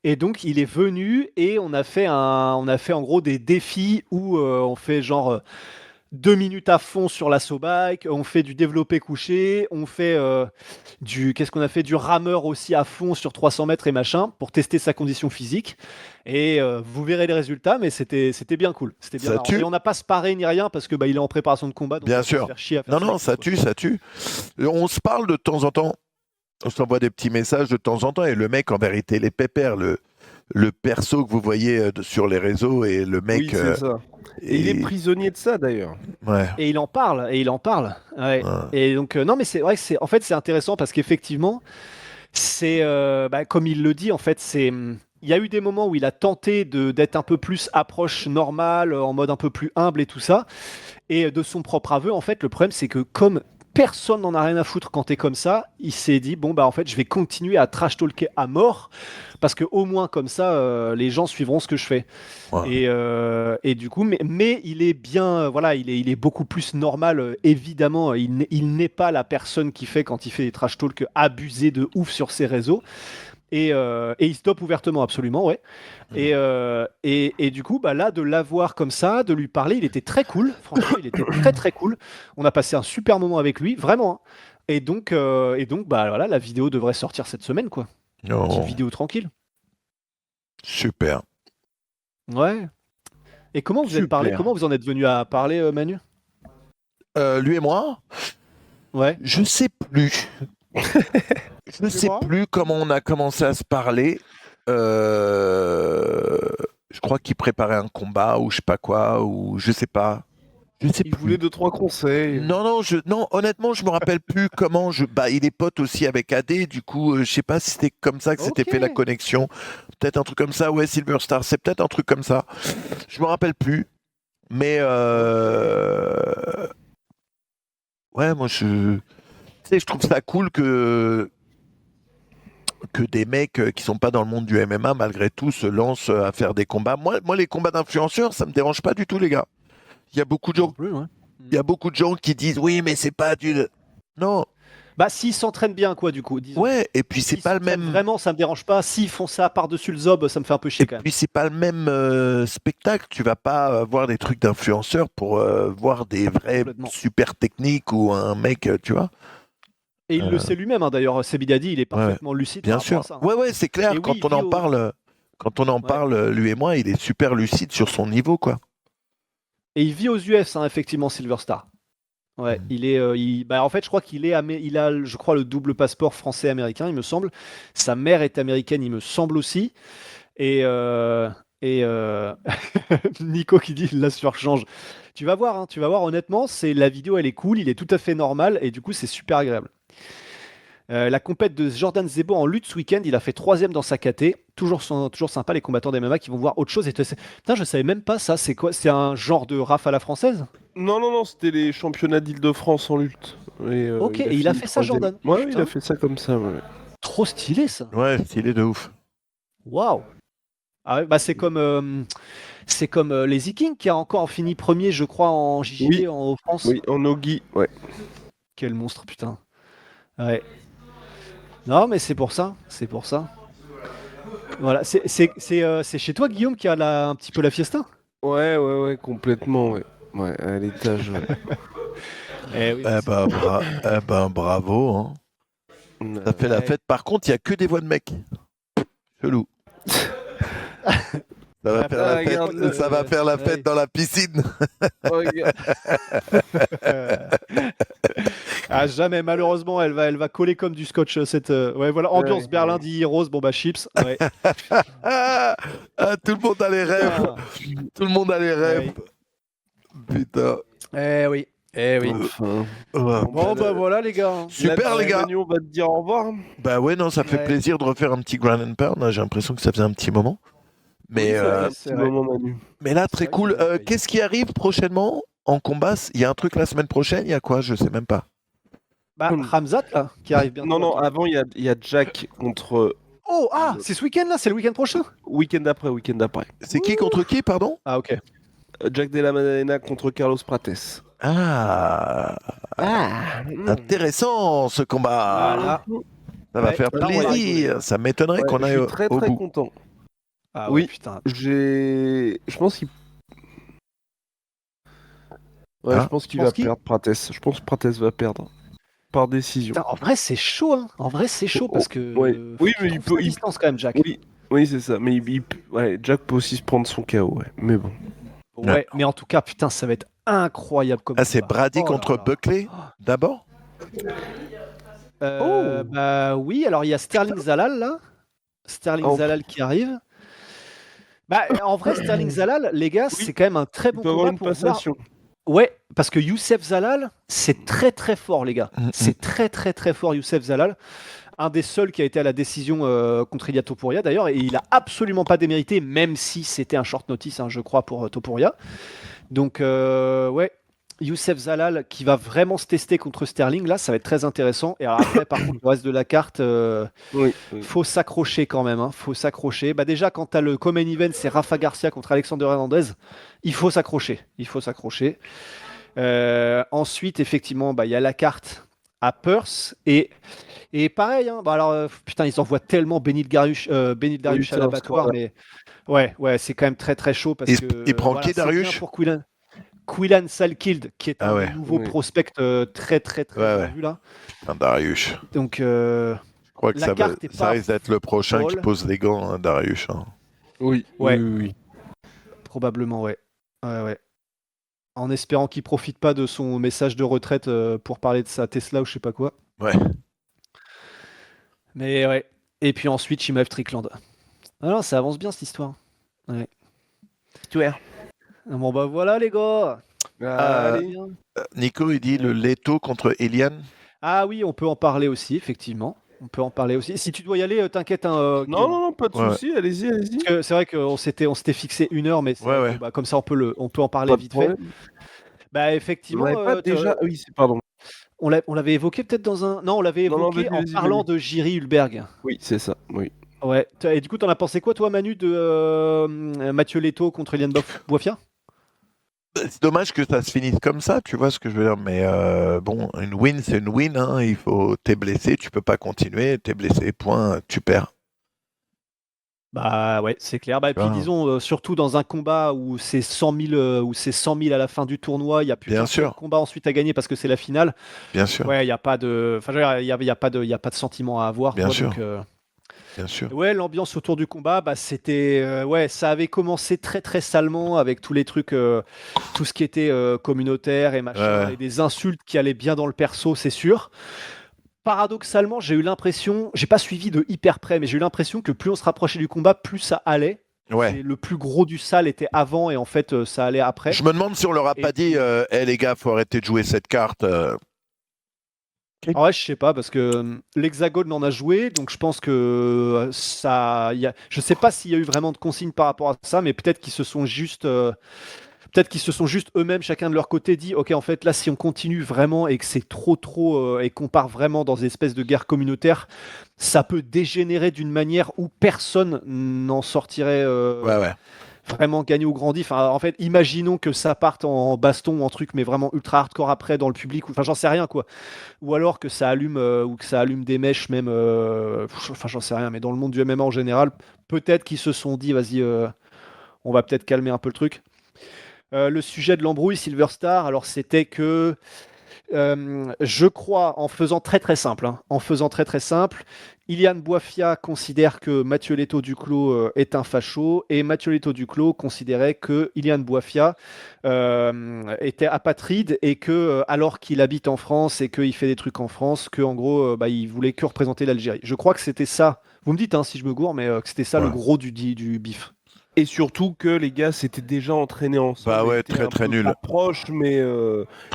Et donc il est venu et on a fait en gros des défis où on fait genre 2 minutes à fond sur l'assaut bike, on fait du développé couché, on fait qu'est-ce qu'on a fait, du rameur aussi à fond sur 300 mètres et machin pour tester sa condition physique. Et vous verrez les résultats, mais c'était bien cool. C'était bien marrant. Et on n'a pas sparé ni rien parce que il est en préparation de combat. Donc bien on va sûr. se faire chier à faire non, ça tue. On se parle de temps en temps. On s'envoie des petits messages de temps en temps et le mec, en vérité, les pépères, le perso que vous voyez sur les réseaux et le mec. Oui, c'est ça. Et il est prisonnier de ça d'ailleurs. Ouais. Et il en parle. Ouais. Et donc non, mais c'est vrai que c'est intéressant parce qu'effectivement, c'est comme il le dit, en fait, il y a eu des moments où il a tenté d'être un peu plus approche normale, en mode un peu plus humble et tout ça. Et de son propre aveu, en fait, le problème, c'est que comme personne n'en a rien à foutre quand t'es comme ça. Il s'est dit bon bah en fait je vais continuer à trash talker à mort parce que au moins comme ça les gens suivront ce que je fais. Ouais. Et du coup mais il est bien voilà il est beaucoup plus normal évidemment il n'est pas la personne qui fait quand il fait des trash talk abuser de ouf sur ses réseaux. Et il stoppe ouvertement, absolument, ouais. Et du coup, bah là, de l'avoir comme ça, de lui parler, il était très cool. Franchement, il était très très cool. On a passé un super moment avec lui, vraiment, hein. Et donc, bah voilà, la vidéo devrait sortir cette semaine, quoi. Oh, Petite vidéo tranquille. super. Ouais. Et comment vous êtes parlé? Super. Comment vous en êtes venu à parler, Manu? Lui et moi, Ouais. je sais plus. Je ne sais moi plus comment on a commencé à se parler. Je crois qu'il préparait un combat ou je sais pas quoi, ou je sais pas. Je sais Il plus. voulait 2-3 conseils. Non, honnêtement, je me rappelle plus comment bah, il est pote aussi avec AD, du coup, je sais pas si c'était comme ça que s'était Ok. fait la connexion. Peut-être un truc comme ça, ouais, Silver Star, c'est peut-être un truc comme ça. Je me rappelle plus. Mais ouais, moi tu sais, je trouve ça cool que des mecs qui sont pas dans le monde du MMA, malgré tout, se lancent à faire des combats. Moi, les combats d'influenceurs, ça me dérange pas du tout, les gars. Il y a beaucoup de gens, Non plus, ouais. il y a beaucoup de gens qui disent oui, mais c'est pas du. Non, Bah, s'ils s'entraînent bien, quoi, du coup, disons. ouais, et puis c'est S'ils pas le s'entraînent même. vraiment, ça me dérange pas. S'ils font ça par-dessus le zob, ça me fait un peu chier Et quand même. puis c'est pas le même spectacle. Tu vas pas voir des trucs d'influenceurs pour voir des vrais Complètement. super techniques ou un mec, tu vois. Et il le sait lui-même, hein, d'ailleurs. Sebidadi, il est parfaitement lucide Bien par sûr. rapport à ça, hein. Ouais, c'est clair. Et oui, il Quand on vit en au- parle, lui et moi, il est super lucide sur son niveau, quoi. Et il vit aux US, hein, effectivement, Silver Star. Ouais, il est, bah, en fait, je crois il a, je crois, le double passeport français-américain, il me semble. Sa mère est américaine, il me semble aussi. Et, et Nico qui dit la surchange. Tu vas voir. Honnêtement, la vidéo, elle est cool, il est tout à fait normal et du coup, c'est super agréable. La compète de Jordan Zebo en lutte ce week-end, il a fait 3e dans sa KT. Toujours sympa les combattants d'MMA qui vont voir autre chose. Putain, je savais même pas ça. C'est quoi? C'est un genre de raf à la française? Non, c'était les championnats d'Île-de-France en lutte. Ok, et il a fait ça, troisième. Jordan. Ouais, il Putain. a fait ça comme ça, ouais. Trop stylé ça. Ouais, stylé de ouf. Waouh. Ah ouais, bah c'est comme les Vikings qui a encore fini premier, je crois, en JJB Oui. en France. Oui, en Ogi, ouais. Quel monstre, putain. Ouais. Non, mais c'est pour ça. C'est pour ça. Voilà. C'est chez toi, Guillaume, qui a un petit peu la fiesta? Ouais, complètement, ouais. Ouais, à l'étage, ouais. Eh oui, Eh ben, bravo, hein. Ça fait la Ouais. fête. Par contre, il y a que des voix de mecs. Chelou. Ça va Ah, faire la regarde fête, le- ça va faire la ouais. fête dans la piscine. Regarde. Ah, jamais, malheureusement, elle va coller comme du scotch. Ouais, voilà, ambiance Ouais. Berlin dit Rose, bon bah chips. Ouais. Ah, tout le monde a les rêves. Putain. Tout le monde a les rêves. Putain. Eh oui, eh oui. Enfin. Ouais. Bon bah voilà les gars. Super, les gars. Manu, on va te dire au revoir. Bah ouais, non, ça fait Ouais. plaisir de refaire un petit Ground and Pound. J'ai l'impression que ça faisait un petit moment. Mais, Oui, ça fait Un un petit c'est vrai. moment, Manu. mais là, très vrai cool. qu'il a failli. Qu'est-ce qui arrive prochainement en combat? Il y a un truc la semaine prochaine? Il y a quoi? Je sais même pas. Bah, Ramzat là, qui arrive bientôt. Non, à toi. avant, il y a Jack contre Oh, c'est ce week-end là, c'est le week-end prochain. week-end après. C'est qui contre qui, pardon? Ah ok. Jack Della Madalena contre Carlos Prates. Ah, intéressant ce combat. Voilà. Ça va Ouais, faire là, on va plaisir. Ça m'étonnerait qu'on je aille suis très au très bout. content. Ah Oui. ouais, putain. Je pense qu'il Ah. je pense qu'il Tu penses va qui perdre Prates. Je pense que Prates va perdre par décision. Putain, en vrai c'est chaud, hein. En vrai c'est chaud parce que. Ouais. faut Oui, qu'il mais il trouve peut- sa distance quand même, Jack. Oui, c'est ça. Mais ouais, Jack peut aussi se prendre son KO, ouais. Mais bon. Ouais, mais en tout cas, putain, ça va être incroyable comme Ah, c'est combat. Brady Oh là contre là. Buckley d'abord? Oh. Bah oui, alors il y a Sterling Zalal là. Sterling Oh. Zalal qui arrive. Bah en vrai, Sterling Zalal, les gars, Oui. c'est quand même un très Il bon peut avoir combat une pour voir. passation. Ouais, parce que Youssef Zalal, c'est très très fort, les gars. C'est très très très fort, Youssef Zalal. Un des seuls qui a été à la décision contre Ilia Topuria d'ailleurs, et il a absolument pas démérité, même si c'était un short notice, hein, je crois, pour Topuria. Donc ouais, Youssef Zalal qui va vraiment se tester contre Sterling, là, ça va être très intéressant. Et alors après, par contre, le reste de la carte, Oui. faut s'accrocher quand même. Faut s'accrocher. Bah déjà, quand tu as le Common Event, c'est Rafa Garcia contre Alexander Hernandez. Il faut s'accrocher. Ensuite, effectivement, il y a la carte à Perth. Et pareil, alors, putain, ils envoient tellement Benil Dariush à l'abattoir. Mais ouais, c'est quand même très très chaud parce que Il prend voilà, qui, c'est bien Dariush? pour Quillan Salkild, qui est Ah un ouais. nouveau Oui. prospect très très très Ouais, bien ouais. vu là. Putain, Dariush. Donc Je crois que la ça carte est ça pas risque d'être le prochain qui folle. pose les gants, hein, Dariush. Hein. Oui. Ouais. Oui. Probablement, ouais. Ouais. En espérant qu'il profite pas de son message de retraite pour parler de sa Tesla ou je sais pas quoi. Ouais. Mais ouais. Et puis ensuite, Shimaev Strickland. Alors, ça avance bien cette histoire. Ouais. Bon bah voilà les gars. Allez. Bien. Nico, il dit le Leto contre Elian. Ah oui, on peut en parler aussi, effectivement. On peut en parler aussi. Si tu dois y aller, t'inquiète, Non, Guillaume. non, pas de Ouais. souci. Allez-y. Parce que c'est vrai qu'on s'était fixé 1 heure, mais c'est Ouais, vrai ouais. que, comme ça on peut en parler Pas de vite fait. problème. Bah On effectivement, n'avait pas déjà. Oui, pardon. on l'avait évoqué peut-être dans un. Non, on l'avait Non, évoqué en vas-y. parlant de Jiri Hulberg. Oui, c'est ça. Oui. Ouais. Et du coup, t'en as pensé quoi, toi, Manu, de Mathieu Leto contre Eliane Boifia? C'est dommage que ça se finisse comme ça, tu vois ce que je veux dire. Mais bon, une win, c'est une win. Hein. Il faut. T'es blessé, tu peux pas continuer. T'es blessé, point. Tu perds. Bah ouais, c'est clair. Bah, et Tu puis vois. disons, surtout dans un combat où c'est 100 000, à la fin du tournoi, il n'y a plus Bien qu'un seul sûr, combat ensuite à gagner parce que c'est la finale. bien sûr, Ouais, il n'y a pas de. Enfin, je veux dire, il y a pas de sentiment à avoir, bien quoi. sûr, Donc, bien sûr. ouais, l'ambiance autour du combat, c'était. Ouais, ça avait commencé très très salement avec tous les trucs, tout ce qui était communautaire et machin, Ouais. et des insultes qui allaient bien dans le perso, c'est sûr. Paradoxalement, j'ai eu l'impression, j'ai pas suivi de hyper près, mais j'ai eu l'impression que plus on se rapprochait du combat, plus ça allait. Ouais. Le plus gros du sale était avant et en fait ça allait après. Je me demande si on leur a Et pas dit, puis, les gars, faut arrêter de jouer cette carte. en vrai, je sais pas parce que l'Hexagone en a joué, donc je pense que je sais pas s'il y a eu vraiment de consignes par rapport à ça, mais peut-être qu'ils se sont juste eux-mêmes, chacun de leur côté, dit ok, en fait, là, si on continue vraiment et que c'est trop, et qu'on part vraiment dans des espèces de guerres communautaires, ça peut dégénérer d'une manière où personne n'en sortirait Ouais. vraiment gagné ou grandi. Enfin, en fait, imaginons que ça parte en baston ou en truc, mais vraiment ultra hardcore après dans le public. Enfin, j'en sais rien, quoi. Ou alors que ça allume, des mèches, même. Enfin, j'en sais rien, mais dans le monde du MMA en général, peut-être qu'ils se sont dit, vas-y, on va peut-être calmer un peu le truc. Le sujet de l'embrouille, Silver Star, alors c'était que je crois, en faisant très très simple, Ilian Boifia considère que Mathieu Leto Duclos est un facho et Mathieu Leto Duclos considérait que Ilian Boifia était apatride et que alors qu'il habite en France et qu'il fait des trucs en France, que en gros il voulait que représenter l'Algérie. Je crois que c'était ça. Vous me dites si je me gourre, mais que c'était ça le Ouais. gros du bif. Et surtout que les gars s'étaient déjà entraînés ensemble. Bah ouais, Ils étaient très, un très peu nul. pas proches, mais Très,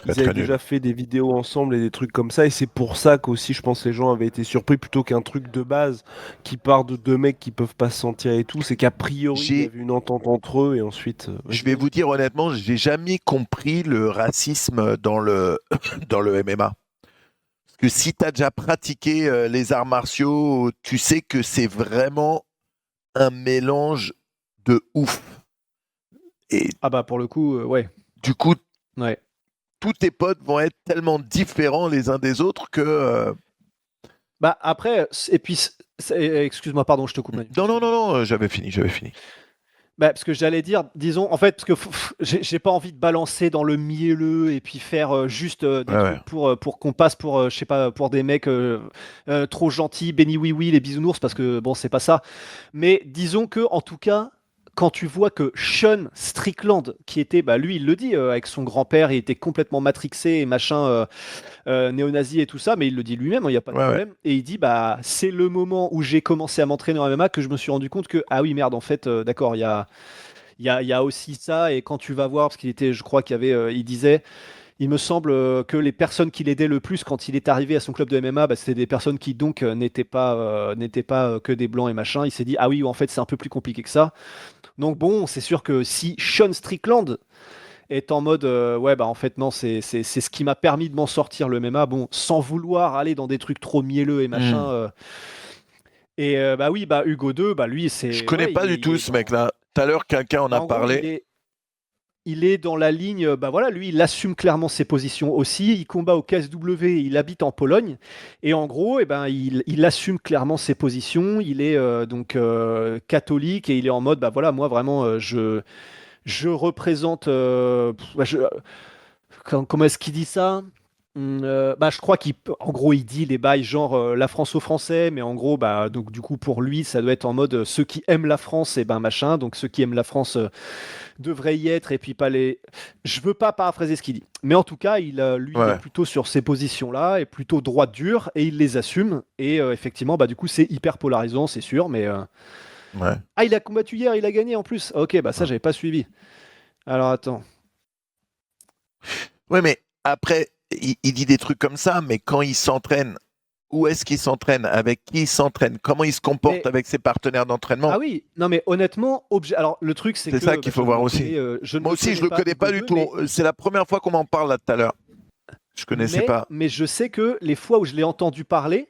ils avaient très nul. déjà fait des vidéos ensemble et des trucs comme ça. Et c'est pour ça qu'aussi, je pense, les gens avaient été surpris plutôt qu'un truc de base qui part de deux mecs qui peuvent pas se sentir et tout. C'est qu'a priori, il y avait une entente entre eux et ensuite. Je vais vous dire honnêtement, j'ai jamais compris le racisme dans le dans le MMA. Parce que si tu as déjà pratiqué les arts martiaux, tu sais que c'est vraiment un mélange de ouf. Et Ah bah pour le coup, ouais. du coup, Ouais. tous tes potes vont être tellement différents les uns des autres que. Bah après, et puis, excuse-moi, pardon, je te coupe. Manu. Non, j'avais fini. Bah, parce que j'allais dire, disons, en fait, parce que j'ai pas envie de balancer dans le mielleux et puis faire juste des Ouais. trucs pour qu'on passe pour, je sais pas, pour des mecs trop gentils, béni oui oui, les bisounours, parce que bon, c'est pas ça. Mais disons que, en tout cas, quand tu vois que Sean Strickland, qui était, bah lui, il le dit, avec son grand-père, il était complètement matrixé et machin. Néo-nazi et tout ça, mais il le dit lui-même, il n'y a pas de Ouais. problème. Et il dit, bah, c'est le moment où j'ai commencé à m'entraîner en MMA que je me suis rendu compte que, ah oui, merde, en fait, d'accord, il y a aussi ça. Et quand tu vas voir, parce qu'il était, je crois qu'il y avait, il disait, il me semble que les personnes qui l'aidaient le plus quand il est arrivé à son club de MMA, bah, c'était des personnes qui donc n'étaient pas que des blancs et machin. Il s'est dit, ah oui, en fait, c'est un peu plus compliqué que ça. Donc bon, c'est sûr que si Sean Strickland est en mode ouais, bah en fait, non, c'est ce qui m'a permis de m'en sortir le MMA. Bon, sans vouloir aller dans des trucs trop mielleux et machin. Bah oui, bah Hugo 2, bah lui, Je c'est. connais Ouais, pas du il tout est ce dans. mec-là. Tout à l'heure, quelqu'un en Bah, a en gros, parlé. il est dans la ligne, bah voilà, lui, il assume clairement ses positions aussi. Il combat au KSW, il habite en Pologne. Et en gros, ben, il assume clairement ses positions. Il est donc catholique et il est en mode, bah voilà, moi vraiment, je représente. Comment est-ce qu'il dit ça? Bah, je crois qu'en gros, il dit les bails genre la France aux Français, mais en gros, bah, donc du coup, pour lui, ça doit être en mode ceux qui aiment la France, et ben machin. Donc ceux qui aiment la France devraient y être, et puis pas les. Je veux pas paraphraser ce qu'il dit, mais en tout cas, lui, il est Ouais, plutôt sur ces positions-là, et plutôt droit dur, et il les assume. Et effectivement, bah du coup, c'est hyper polarisant, c'est sûr, mais ouais. ah, il a combattu hier, il a gagné en plus. Ok, bah ça, j'avais pas suivi. Alors attends. Ouais, mais après, il dit des trucs comme ça, mais quand il s'entraîne, où est-ce qu'il s'entraîne? Avec qui il s'entraîne? Comment il se comporte Mais avec ses partenaires d'entraînement? ah oui, non mais honnêtement, alors le truc c'est C'est ça que qu'il bah, faut voir aussi. je ne Moi le aussi, connais je le pas connais Hugo pas du 2, tout. C'est la première fois qu'on m'en parle là tout à l'heure. Je connaissais pas. mais je sais que les fois où je l'ai entendu parler,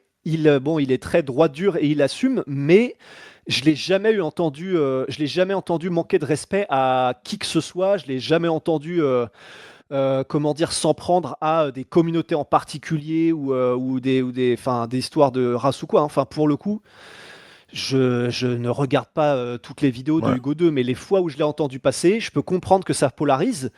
bon, il est très droit dur et il assume, mais je l'ai jamais entendu manquer de respect à qui que ce soit. Je l'ai jamais entendu, comment dire, s'en prendre à des communautés en particulier enfin, des histoires de race ou quoi, hein. Enfin, pour le coup. Je ne regarde pas toutes les vidéos de Ouais. Hugo 2, mais les fois où je l'ai entendu passer, je peux comprendre que ça polarise,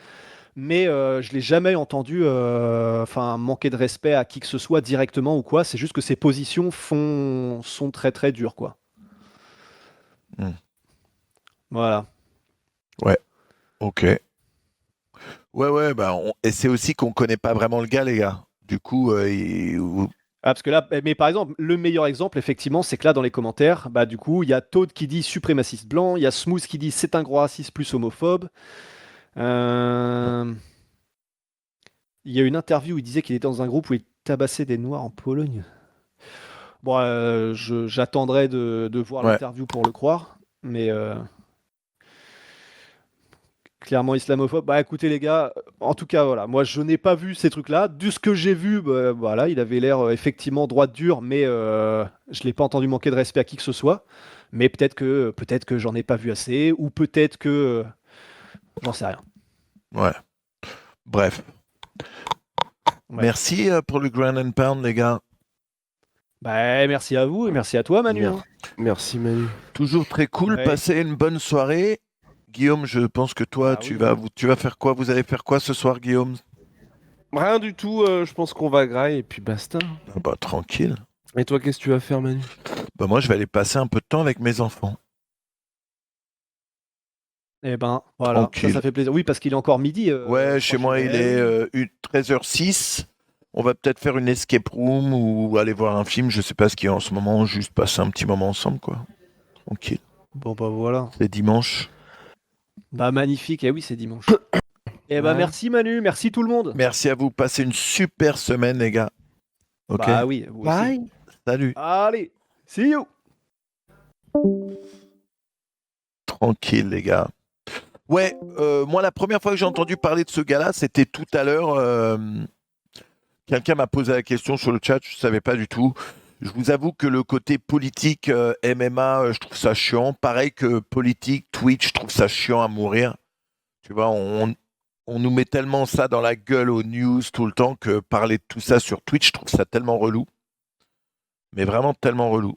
mais je l'ai jamais entendu enfin, manquer de respect à qui que ce soit directement ou quoi. C'est juste que ses positions sont très très dures, quoi. Hmm. Voilà. Ouais. Ok. Ouais, ouais. Bah, et c'est aussi qu'on connaît pas vraiment le gars, les gars. Du coup, Ah, parce que là, mais par exemple, le meilleur exemple, effectivement, c'est que là, dans les commentaires, bah, du coup, il y a Toad qui dit suprémaciste blanc, il y a Smooth qui dit c'est un gros raciste plus homophobe. Euh, Il y a une interview où il disait qu'il était dans un groupe où il tabassait des noirs en Pologne. Bon, j'attendrai de voir ouais. l'interview pour le croire, mais clairement islamophobe. Bah écoutez les gars, en tout cas voilà, moi je n'ai pas vu ces trucs-là. De ce que j'ai vu, bah, voilà, il avait l'air effectivement droit dur, mais je l'ai pas entendu manquer de respect à qui que ce soit. Mais peut-être que j'en ai pas vu assez, ou peut-être que j'en sais rien. Ouais. Bref. Ouais. Merci pour le Grand and Pound, les gars. Bah merci à vous et merci à toi Manu, Mer- hein. Merci Manu. Toujours très cool. Ouais. Passez une bonne soirée. Guillaume, je pense que toi, Bah oui, hein. tu vas faire quoi? Vous allez faire quoi ce soir, Guillaume? Rien du tout, je pense qu'on va grailler et puis basta. Ah bah, tranquille. Et toi, qu'est-ce que tu vas faire, Manu? Bah, moi, je vais aller passer un peu de temps avec mes enfants. Eh ben, voilà, ça Tranquille. fait plaisir. Oui, parce qu'il est encore midi, Ouais, je chez crois, chez moi, il est Gaël. 13h06. On va peut-être faire une escape room ou aller voir un film. Je sais pas ce qu'il y a en ce moment. Juste passer un petit moment ensemble, quoi. Tranquille. Bon, bah voilà. C'est dimanche. Bah magnifique, et oui, c'est dimanche. Eh ben, Ouais. merci Manu, merci tout le monde. Merci à vous. Passez une super semaine, les gars. Ok? Bah oui, vous aussi. Bye. Salut. Allez, see you. Tranquille, les gars. Ouais, moi, la première fois que j'ai entendu parler de ce gars-là, c'était tout à l'heure. Quelqu'un m'a posé la question sur le chat, je ne savais pas du tout. Je vous avoue que le côté politique, MMA, je trouve ça chiant. Pareil que politique, Twitch, je trouve ça chiant à mourir. Tu vois, on nous met tellement ça dans la gueule aux news tout le temps que parler de tout ça sur Twitch, je trouve ça tellement relou. Mais vraiment tellement relou.